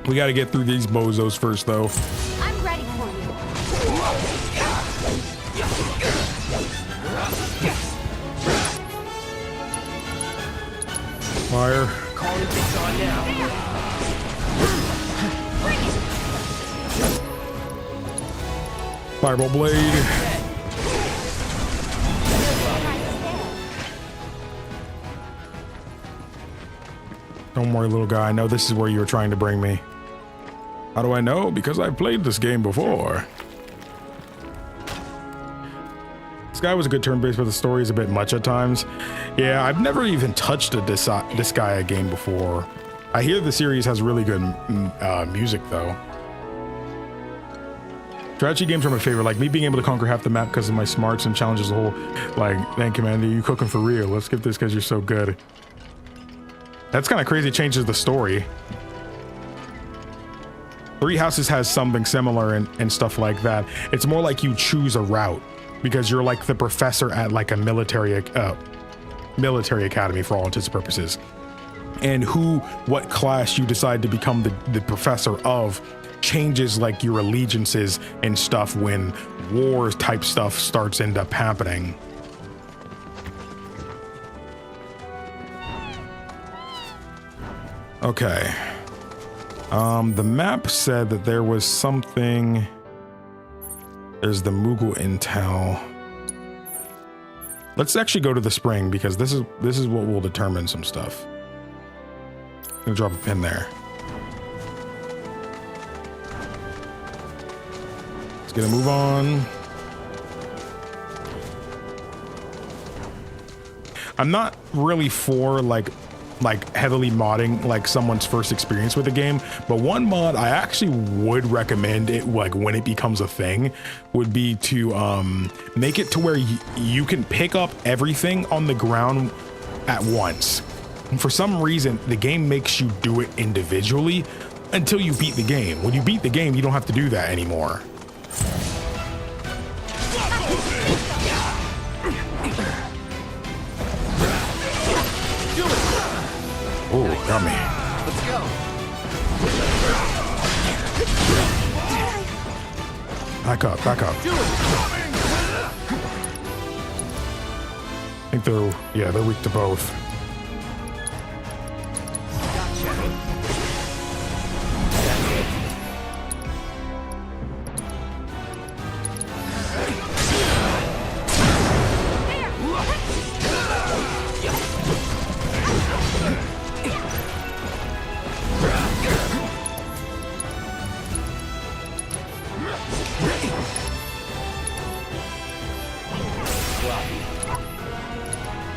We got to get through these bozos first, though. I'm ready for you. Fire. Calling things on now. Fireball blade. Don't worry, little guy. I know this is where you were trying to bring me. How do I know? Because I've played this game before. This guy was a good turn-based, but the story is a bit much at times. Yeah, I've never even touched a Disgaea game before. I hear the series has really good music, though. Strategy games are my favorite. Like, me being able to conquer half the map because of my smarts and challenges the whole. Like, dang, Commander, you cooking for real. Let's get this because you're so good. That's kind of crazy. It changes the story. Three Houses has something similar and stuff like that. It's more like you choose a route because you're like the professor at like a military academy for all intents and purposes. And what class you decide to become the professor of changes like your allegiances and stuff when war type stuff starts end up happening. Okay. The map said that there was something. There's the Moogle intel. Let's actually go to the spring because this is what will determine some stuff. I'm gonna drop a pin there. Let's get a move on. I'm not really for like heavily modding like someone's first experience with the game, but one mod I actually would recommend it, like when it becomes a thing, would be to make it to where you can pick up everything on the ground at once. And for some reason the game makes you do it individually until you beat the game. When you beat the game, you don't have to do that anymore. Oh, got me. Let's go. Back up, back up. Do it. I think they're weak to both.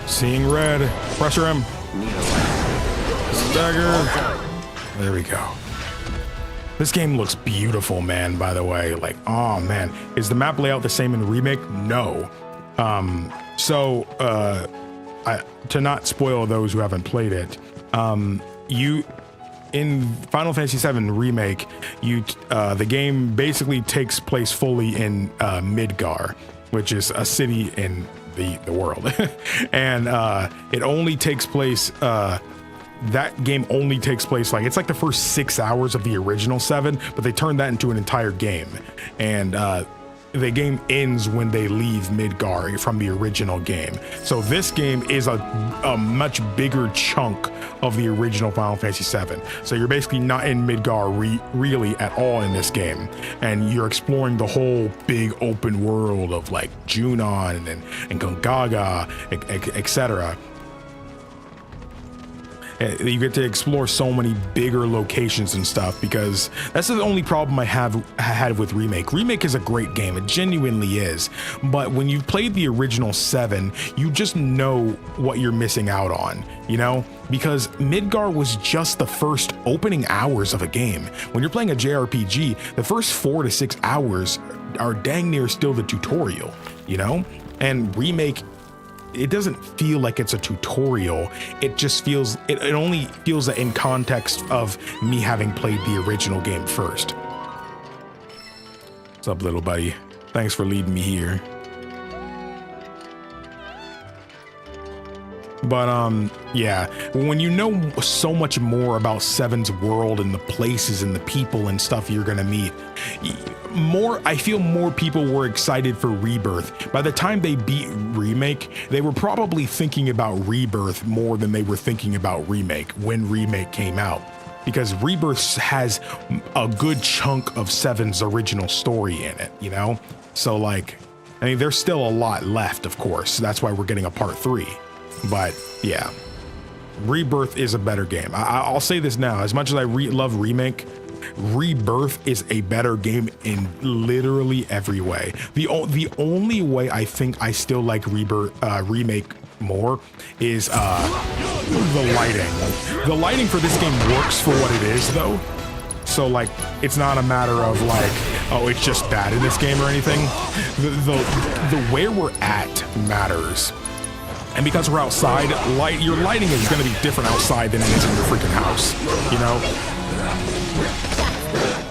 Seeing red. Pressure him. Stagger. There we go. This game looks beautiful, man, by the way. Like, oh man. Is the map layout the same in Remake? No. To not spoil those who haven't played it, in Final Fantasy VII Remake, the game basically takes place fully in Midgar, which is a city in the world. And it only takes place, that game only takes place, like, it's like the first 6 hours of the original 7, but they turned that into an entire game. And the game ends when they leave Midgar from the original game. So this game is a much bigger chunk of the original Final Fantasy VII. So you're basically not in Midgar really at all in this game. And you're exploring the whole big open world of like Junon and Gongaga, etc. You get to explore so many bigger locations and stuff, because that's the only problem I had with Remake. Remake is a great game, it genuinely is, but when you've played the original 7, you just know what you're missing out on, you know, because Midgar was just the first opening hours of a game. When you're playing a JRPG, the first 4 to 6 hours are dang near still the tutorial, you know, and Remake, it doesn't feel like it's a tutorial. It just feels, it only feels that in context of me having played the original game first. What's up, little buddy? Thanks for leading me here. But yeah, when you know so much more about 7's world and the places and the people and stuff you're gonna meet, I feel more people were excited for Rebirth. By the time they beat Remake, they were probably thinking about Rebirth more than they were thinking about Remake when Remake came out, because Rebirth has a good chunk of 7's original story in it, you know? So like, I mean, there's still a lot left, of course. That's why we're getting a part 3. But yeah, Rebirth is a better game. I'll say this now, as much as I love Remake, Rebirth is a better game in literally every way. The only way I think I still like Remake more is the lighting. The lighting for this game works for what it is, though. So like, it's not a matter of like, oh, it's just bad in this game or anything. The where we're at matters. And because we're outside, your lighting is going to be different outside than it is in your freaking house, you know?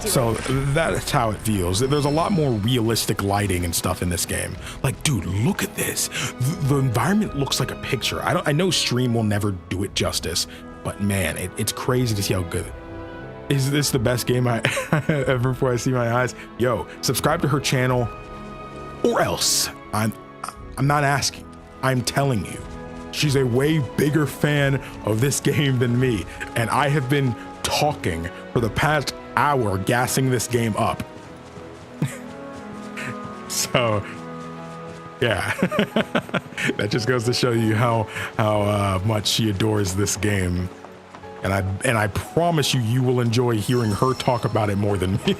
So that's how it feels. There's a lot more realistic lighting and stuff in this game. Like, dude, look at this. The environment looks like a picture. I know stream will never do it justice, but man, it's crazy to see how good. Is this the best game I ever before I see my eyes? Yo, subscribe to her channel, or else. I'm not asking. I'm telling you, she's a way bigger fan of this game than me, and I have been talking for the past hour gassing this game up. So yeah, that just goes to show you how much she adores this game, and I promise you will enjoy hearing her talk about it more than me.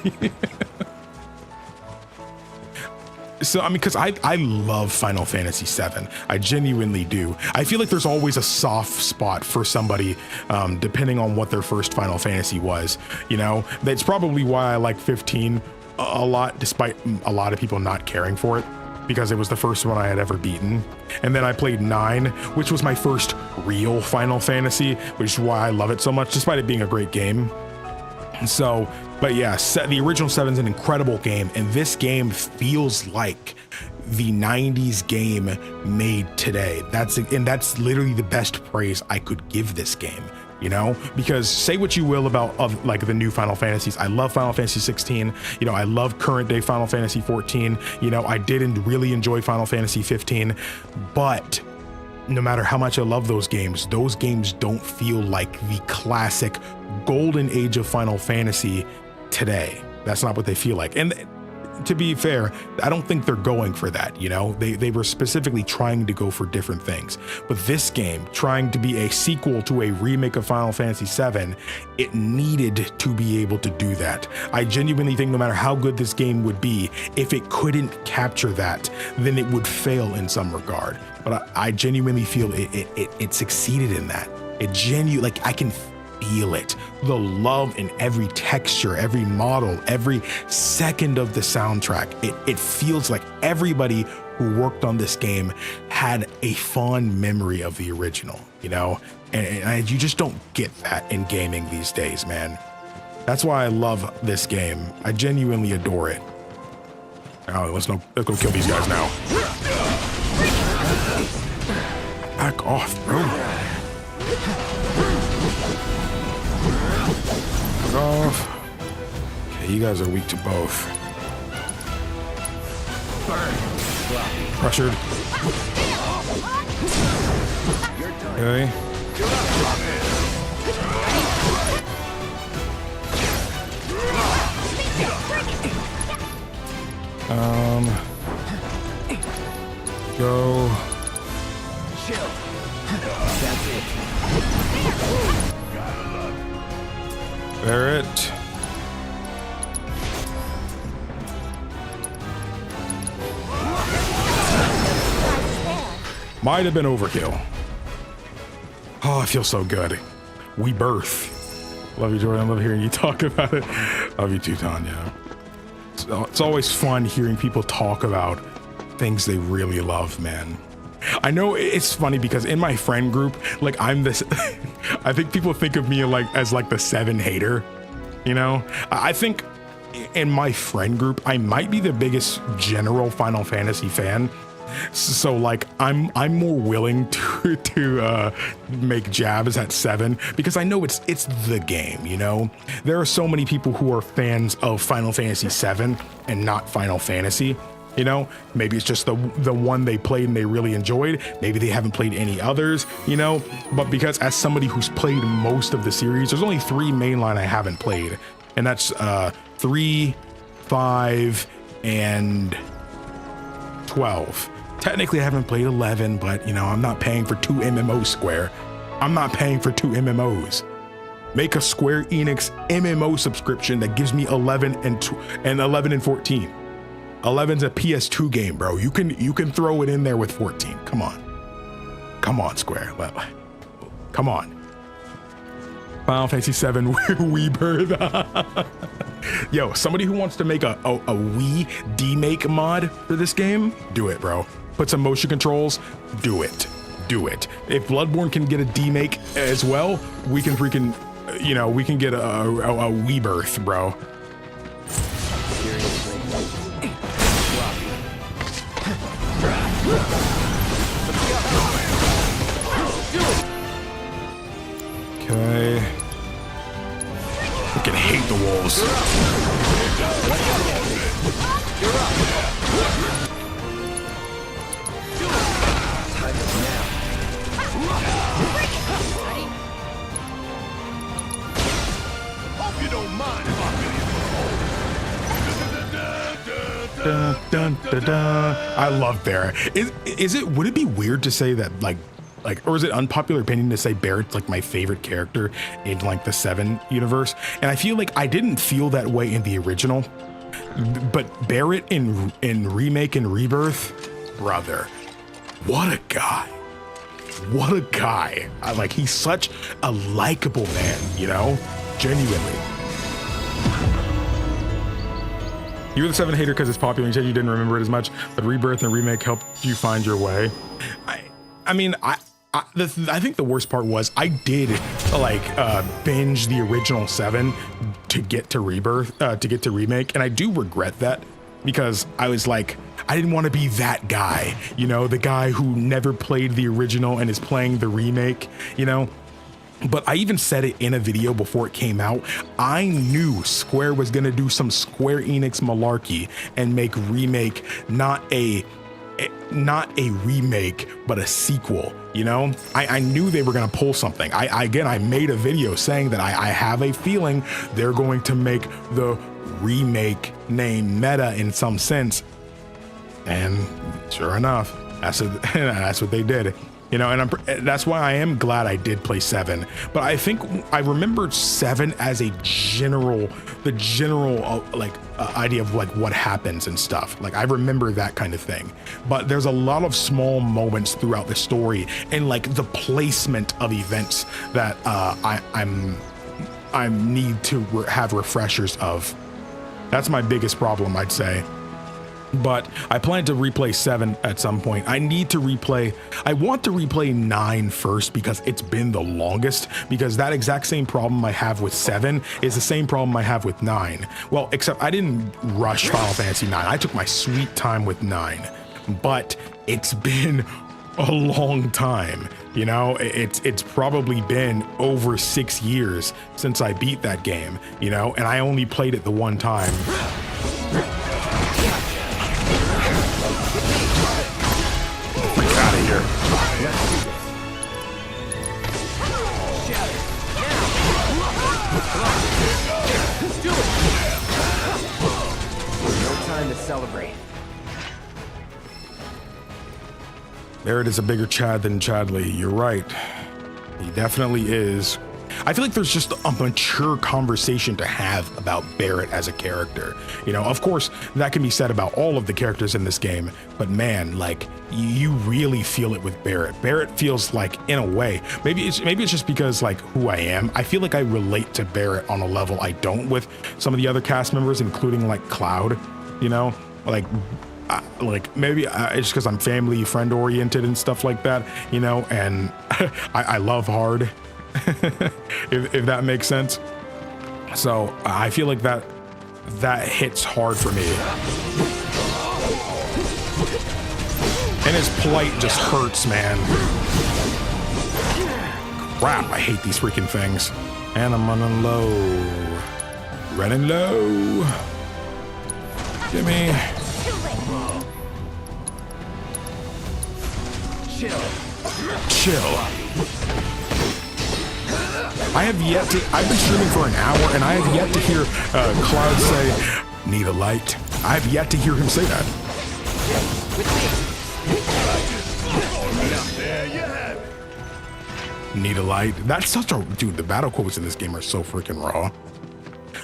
So, I mean, because I love Final Fantasy VII. I genuinely do. I feel like there's always a soft spot for somebody, depending on what their first Final Fantasy was. You know, that's probably why I like 15 a lot, despite a lot of people not caring for it, because it was the first one I had ever beaten. And then I played 9, which was my first real Final Fantasy, which is why I love it so much, despite it being a great game. So, but yeah, the original 7's an incredible game, and this game feels like the 90s game made today. That's literally the best praise I could give this game, you know, because say what you will about like the new Final Fantasies. I love Final Fantasy 16, you know, I love current day Final Fantasy 14, you know, I didn't really enjoy Final Fantasy 15, but no matter how much I love those games don't feel like the classic golden age of Final Fantasy today. That's not what they feel like. And to be fair, I don't think they're going for that, you know? They were specifically trying to go for different things. But this game, trying to be a sequel to a remake of Final Fantasy VII, it needed to be able to do that. I genuinely think no matter how good this game would be, if it couldn't capture that, then it would fail in some regard. But I genuinely feel it succeeded in that. Like, I can feel it. The love in every texture, every model, every second of the soundtrack. It feels like everybody who worked on this game had a fond memory of the original, you know? And you just don't get that in gaming these days, man. That's why I love this game. I genuinely adore it. Oh, let's go kill these guys now. Back off, bro. Off. Okay, you guys are weak to both. Pressured. Okay. Go. Chill. That's it. Barrett. Might have been overkill. Oh, I feel so good. Rebirth. Love you, Jordan. Love hearing you talk about it. Love you too, Tanya. It's always fun hearing people talk about things they really love, man. I know it's funny because in my friend group, like I'm this, I think people think of me as the 7 hater, you know? I think in my friend group, I might be the biggest general Final Fantasy fan. So like I'm more willing to make jabs at 7 because I know it's the game, you know? There are so many people who are fans of Final Fantasy VII and not Final Fantasy. You know, maybe it's just the one they played and they really enjoyed. Maybe they haven't played any others, you know, but because as somebody who's played most of the series, there's only 3 mainline I haven't played. And that's 3, 5, and 12. Technically I haven't played 11, but you know, I'm not paying for 2 MMOs, Square. I'm not paying for 2 MMOs. Make a Square Enix MMO subscription that gives me 11 and 14. 11's a PS2 game, bro. You can throw it in there with 14. Come on, Square. Come on. Final Fantasy VII Rebirth. Yo, somebody who wants to make a Wii demake mod for this game, do it, bro. Put some motion controls, do it. If Bloodborne can get a demake as well, we can freaking, you know, we can get a Rebirth, bro. Okay. I can hate the wolves. Hope you don't mind if Dun, dun, dun, dun. I love Barrett. Would it be weird to say that like, or is it unpopular opinion to say Barrett's like my favorite character in like the 7 universe? And I feel like I didn't feel that way in the original, but Barrett in Remake and Rebirth, brother, what a guy. He's such a likable man, you know, genuinely. You were the 7 hater because it's popular. You said you didn't remember it as much, but Rebirth and Remake helped you find your way. I mean, I think the worst part was I did binge the original 7 to get to Rebirth, to get to Remake, and I do regret that because I was like, I didn't want to be that guy, you know, the guy who never played the original and is playing the remake, you know. But I even said it in a video before it came out. I knew Square was going to do some Square Enix malarkey and make Remake not a not a remake, but a sequel. You know, I knew they were going to pull something. I made a video saying that I have a feeling they're going to make the remake name meta in some sense. And sure enough, that's what they did. You know, and that's why I am glad I did play 7. But I think I remembered 7 as the general idea of like what happens and stuff. Like I remember that kind of thing. But there's a lot of small moments throughout the story and like the placement of events that I need to have refreshers of. That's my biggest problem, I'd say. But I plan to replay 7 at some point. I want to replay 9 first because it's been the longest, because that exact same problem I have with 7 is the same problem I have with 9. Well, except I didn't rush Final Fantasy 9. I took my sweet time with 9, but it's been a long time. You know, it's probably been over 6 years since I beat that game, you know, and I only played it the one time. Out of here. No time to celebrate. Barrett is a bigger Chad than Chadley. You're right. He definitely is. I feel like there's just a mature conversation to have about Barrett as a character. You know, of course, that can be said about all of the characters in this game, but man, like you really feel it with Barrett. Barrett feels like, in a way, maybe it's just because like who I am. I feel like I relate to Barrett on a level I don't with some of the other cast members, including like Cloud. You know, like maybe it's because I'm family friend oriented and stuff like that. You know, and I love hard. if that makes sense. So I feel like that hits hard for me. And his plight just hurts, man. Crap, I hate these freaking things. And I'm running low. Running low. Gimme. Chill. I've been streaming for an hour and I have yet to hear Cloud say, need a light. I have yet to hear him say that. Need a light. That's such a, dude, the battle quotes in this game are so freaking raw.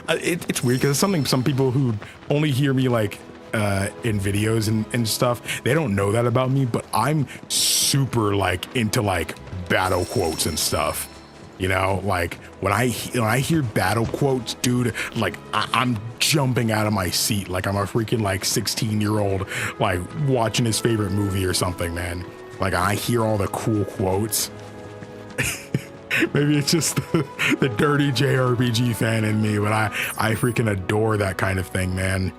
It's weird because some people who only hear me like in videos and stuff, they don't know that about me, but I'm super like into like battle quotes and stuff. You know, like when I hear battle quotes, dude, like I'm jumping out of my seat like I'm a freaking like 16-year-old like watching his favorite movie or something, man. Like I hear all the cool quotes. Maybe it's just the dirty JRPG fan in me, but I freaking adore that kind of thing, man.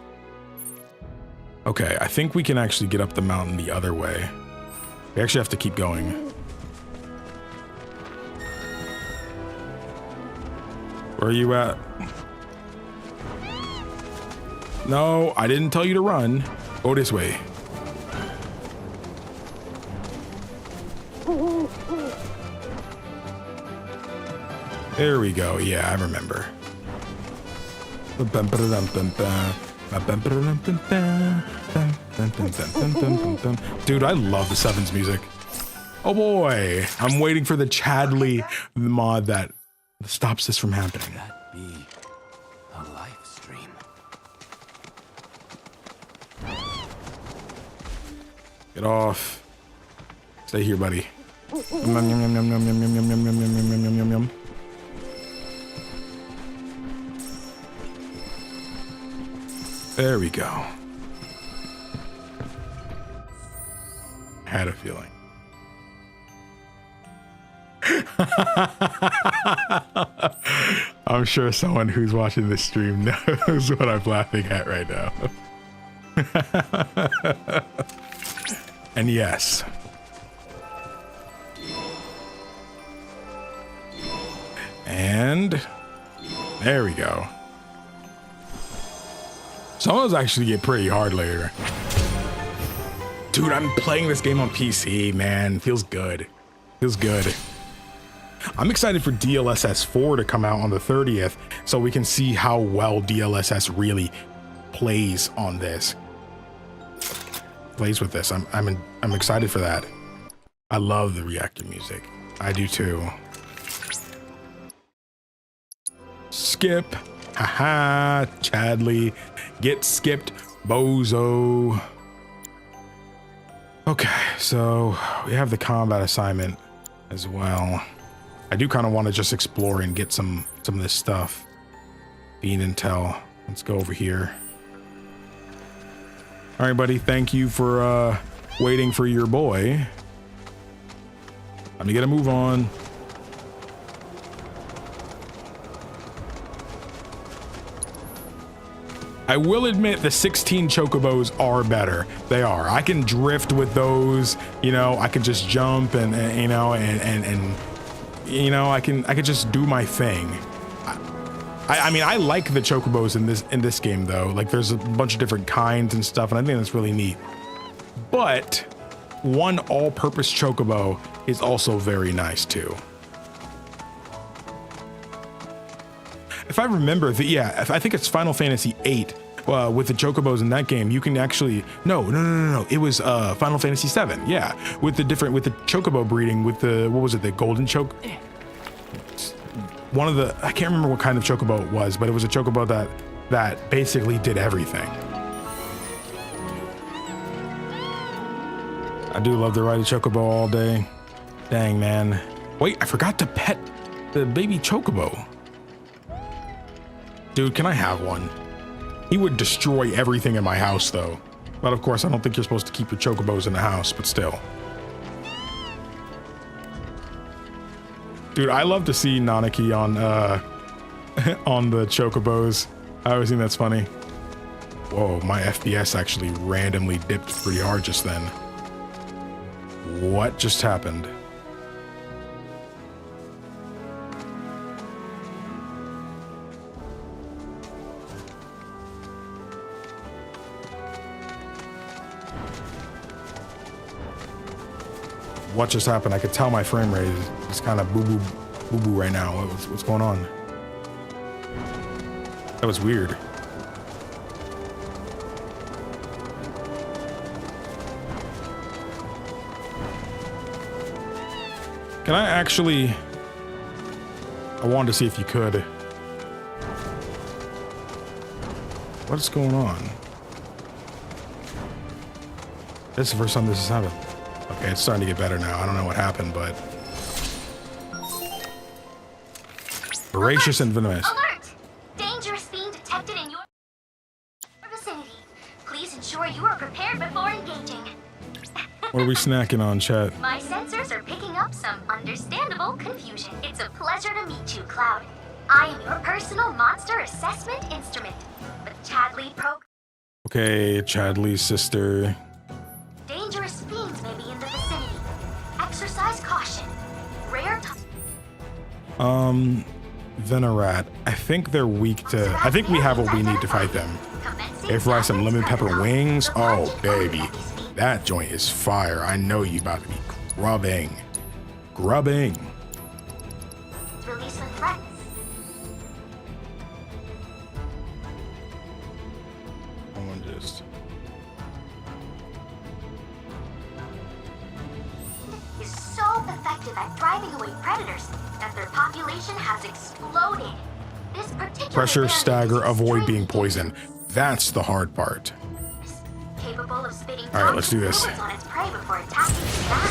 Okay, I think we can actually get up the mountain the other way. We actually have to keep going. Where are you at? No, I didn't tell you to run. Go this way. There we go. Yeah, I remember. Dude, I love the Sevens music. Oh boy, I'm waiting for the Chadley mod that stops this from happening. That be a live stream? Get off. Stay here, buddy. Yum, yum, yum, yum, yum, yum, yum, yum, yum, yum, yum, yum, yum, yum. There we go. Had a feeling. I'm sure someone who's watching this stream knows what I'm laughing at right now. And yes. And there we go. Some of those actually get pretty hard later. Dude, I'm playing this game on PC, man. Feels good. Feels good. I'm excited for DLSS 4 to come out on the 30th so we can see how well DLSS really plays on this. Plays with this. I'm excited for that. I love the reactor music. I do too. Skip. Haha. Chadley. Get skipped. Bozo. Okay, so we have the combat assignment as well. I do kind of want to just explore and get some of this stuff. Bean intel. Let's go over here. All right, buddy. Thank you for waiting for your boy. Let me get a move on. I will admit the 16 chocobos are better. They are. I can drift with those, you know, I can just jump and you know, and you know, I can just do my thing. I mean, I like the chocobos in this game though. Like there's a bunch of different kinds and stuff, and I think that's really neat. But one all-purpose chocobo is also very nice too. If I remember, yeah, I think it's Final Fantasy VIII. With the chocobos in that game, you can actually no. It was Final Fantasy VII. Yeah, with the chocobo breeding, with the what was it, the golden choke? One of the, I can't remember what kind of chocobo it was, but it was a chocobo that basically did everything. I do love to ride a chocobo all day. Dang, man. Wait, I forgot to pet the baby chocobo. Dude, can I have one? He would destroy everything in my house though. But of course, I don't think you're supposed to keep your chocobos in the house, but still. Dude, I love to see Nanaki on on the chocobos. I always think that's funny. Whoa, my FPS actually randomly dipped pretty hard just then. What just happened? What just happened? I could tell my frame rate is kind of boo boo right now. What's going on? That was weird. Can I actually? I wanted to see if you could. What's going on? This is the first time this has happened. Okay, it's starting to get better now. I don't know what happened, but... Voracious and venomous. Alert! Dangerous being detected in your vicinity. Please ensure you are prepared before engaging. What are we snacking on, chat? My sensors are picking up some understandable confusion. It's a pleasure to meet you, Cloud. I am your personal monster assessment instrument. With Chadley Okay, Chadley's sister. Dangerous fiends may be in the vicinity. Exercise caution. Rare Venerat. I think they're weak to... I think we have what we need to fight them. Air fry some lemon pepper wings. Oh, baby. That joint is fire. I know you about to be grubbing. Grubbing. Release when threatened. Someone just... Is so effective at driving away predators that their population has exploded. This particular Pressure, variant stagger, is avoid being extremely poisoned. That's the hard part. capable of spitting All right, let's do this. fluids on its prey before attacking its back.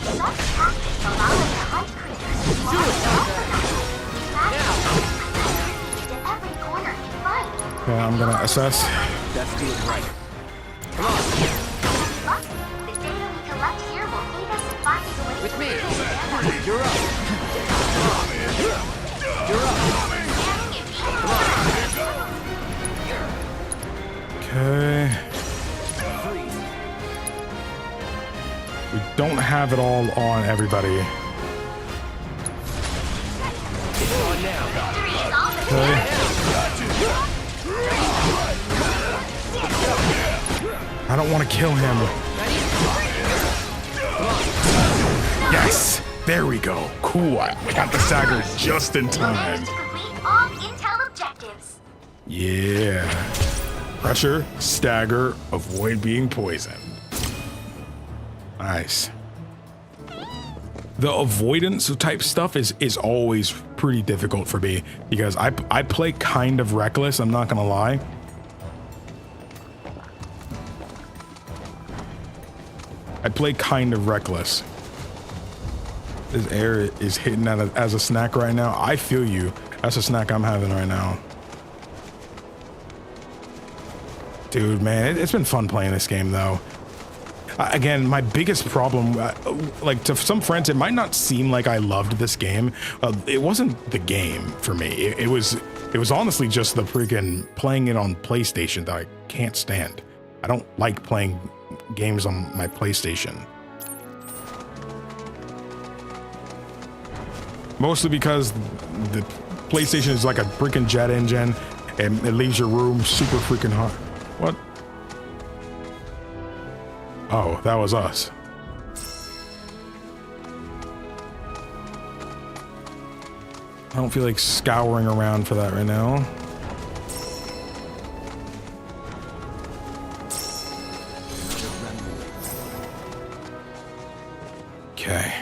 Such tactics allow it to hunt critters into every corner it can find. Okay, I'm gonna assess. That's doing right. The data we collect here will aid us in finding a way With to me. prevent You're up. You're up. Okay. We don't have it all on everybody. It's on now. Okay. I don't want to kill him. Yes, there we go. Cool. I got the stagger just in time. Managed to complete all intel objectives. Yeah. Pressure, stagger, avoid being poisoned. Nice. The avoidance type stuff is always pretty difficult for me because I play kind of reckless, I'm not gonna lie. I play kind of reckless. This air is hitting at as a snack right now. I feel you. That's a snack I'm having right now. Dude, man, it's been fun playing this game though. Again, my biggest problem, like to some friends, it might not seem like I loved this game. It wasn't the game for me. It was honestly just the freaking playing it on PlayStation that I can't stand. I don't like playing games on my PlayStation. Mostly because the PlayStation is like a freaking jet engine and it leaves your room super freaking hot. What? Oh, that was us. I don't feel like scouring around for that right now. Okay,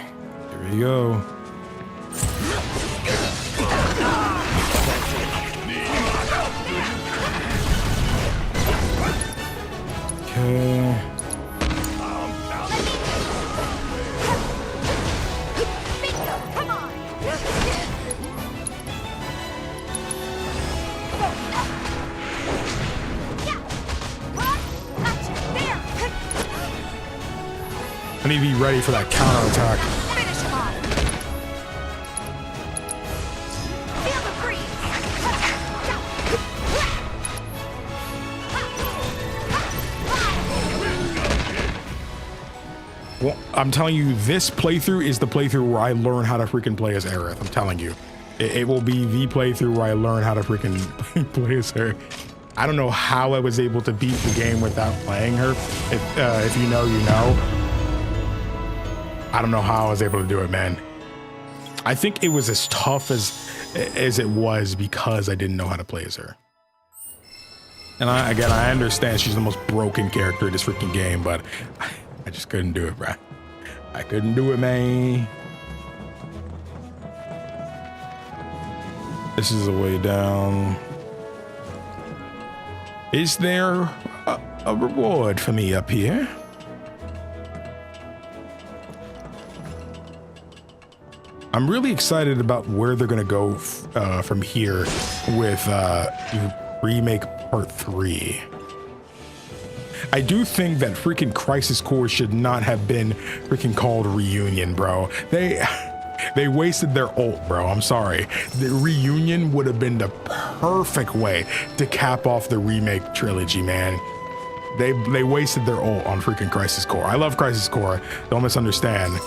here we go. Okay. I need to be ready for that counterattack. Finish him off. Feel the breeze. Well, I'm telling you, this playthrough is the playthrough where I learn how to freaking play as Aerith. I'm telling you. It will be the playthrough where I learn how to freaking play as her. I don't know how I was able to beat the game without playing her. If you know, you know. I don't know how I was able to do it, man. I think it was as tough as it was because I didn't know how to play as her. And I understand she's the most broken character in this freaking game, but I just couldn't do it, bro. I couldn't do it, man. This is the way down. Is there a reward for me up here? I'm really excited about where they're gonna go from here with Remake Part 3. I do think that freaking Crisis Core should not have been freaking called Reunion, bro. They wasted their ult, bro. I'm sorry. The Reunion would have been the perfect way to cap off the Remake trilogy, man. They wasted their ult on freaking Crisis Core. I love Crisis Core. Don't misunderstand.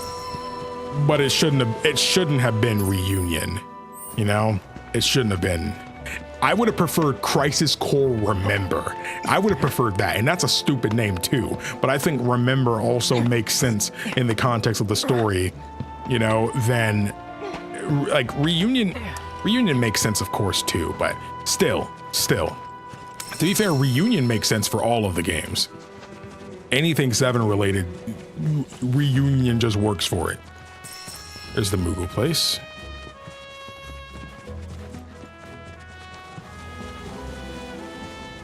But it shouldn't have been Reunion, you know? It shouldn't have been. I would have preferred Crisis Core Remember. I would have preferred that, and that's a stupid name too. But I think Remember also makes sense in the context of the story, you know, than like Reunion. Reunion makes sense, of course, too, but still. To be fair, Reunion makes sense for all of the games. Anything 7 related, Reunion just works for it. There's the Moogle place.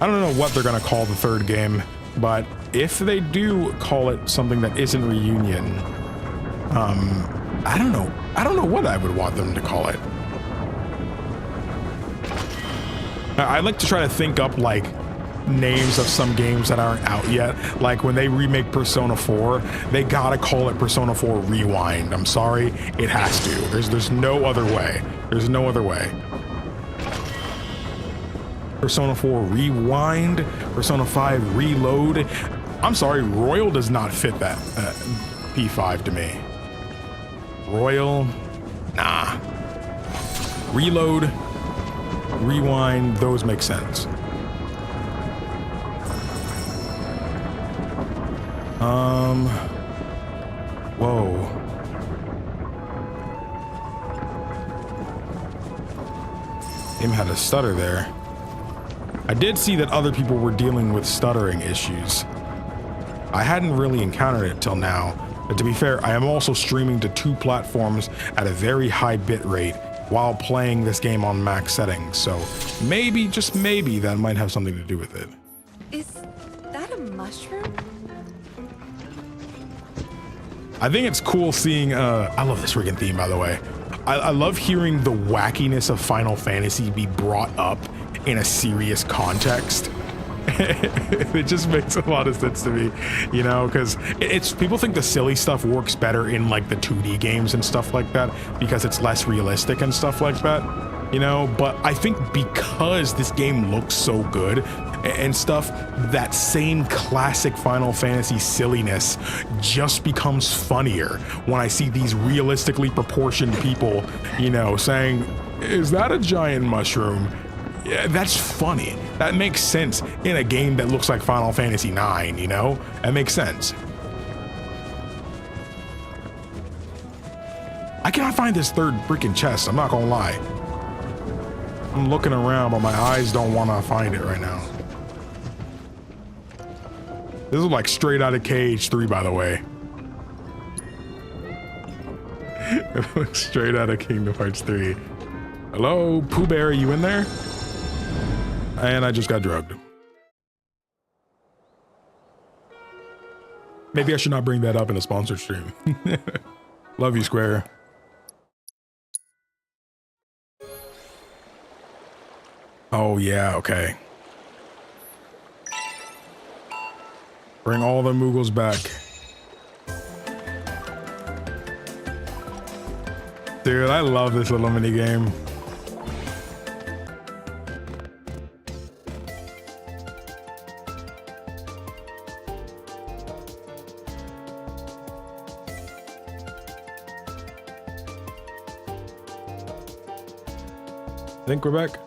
I don't know what they're gonna call the third game, but if they do call it something that isn't Reunion, I don't know what I would want them to call it. I like to try to think up like names of some games that aren't out yet. Like when they remake Persona 4, they gotta call it Persona 4 Rewind. I'm sorry, it has to. There's no other way. There's no other way. Persona 4 Rewind, Persona 5 Reload. I'm sorry, Royal does not fit that P5 to me. Royal, nah. Reload, Rewind, those make sense. Whoa. Game had a stutter there. I did see that other people were dealing with stuttering issues. I hadn't really encountered it till now, but to be fair, I am also streaming to 2 platforms at a very high bit rate while playing this game on max settings, so maybe, just maybe, that might have something to do with it. Is that a mushroom? I think it's cool seeing, I love this friggin' theme, by the way. I love hearing the wackiness of Final Fantasy be brought up in a serious context. It just makes a lot of sense to me, you know, because it's people think the silly stuff works better in like the 2D games and stuff like that because it's less realistic and stuff like that, you know. But I think because this game looks so good and stuff, that same classic Final Fantasy silliness just becomes funnier when I see these realistically proportioned people, you know, saying, "Is that a giant mushroom?" Yeah, that's funny. That makes sense in a game that looks like Final Fantasy IX, you know? That makes sense. I cannot find this third freaking chest, I'm not gonna lie. I'm looking around, but my eyes don't want to find it right now. This is like straight out of KH3, by the way. It looks straight out of Kingdom Hearts 3. Hello, Pooh Bear, are you in there? And I just got drugged. Maybe I should not bring that up in a sponsored stream. Love you, Square. Oh yeah, okay. Bring all the Moogles back. Dude, I love this little mini game. I think we're back.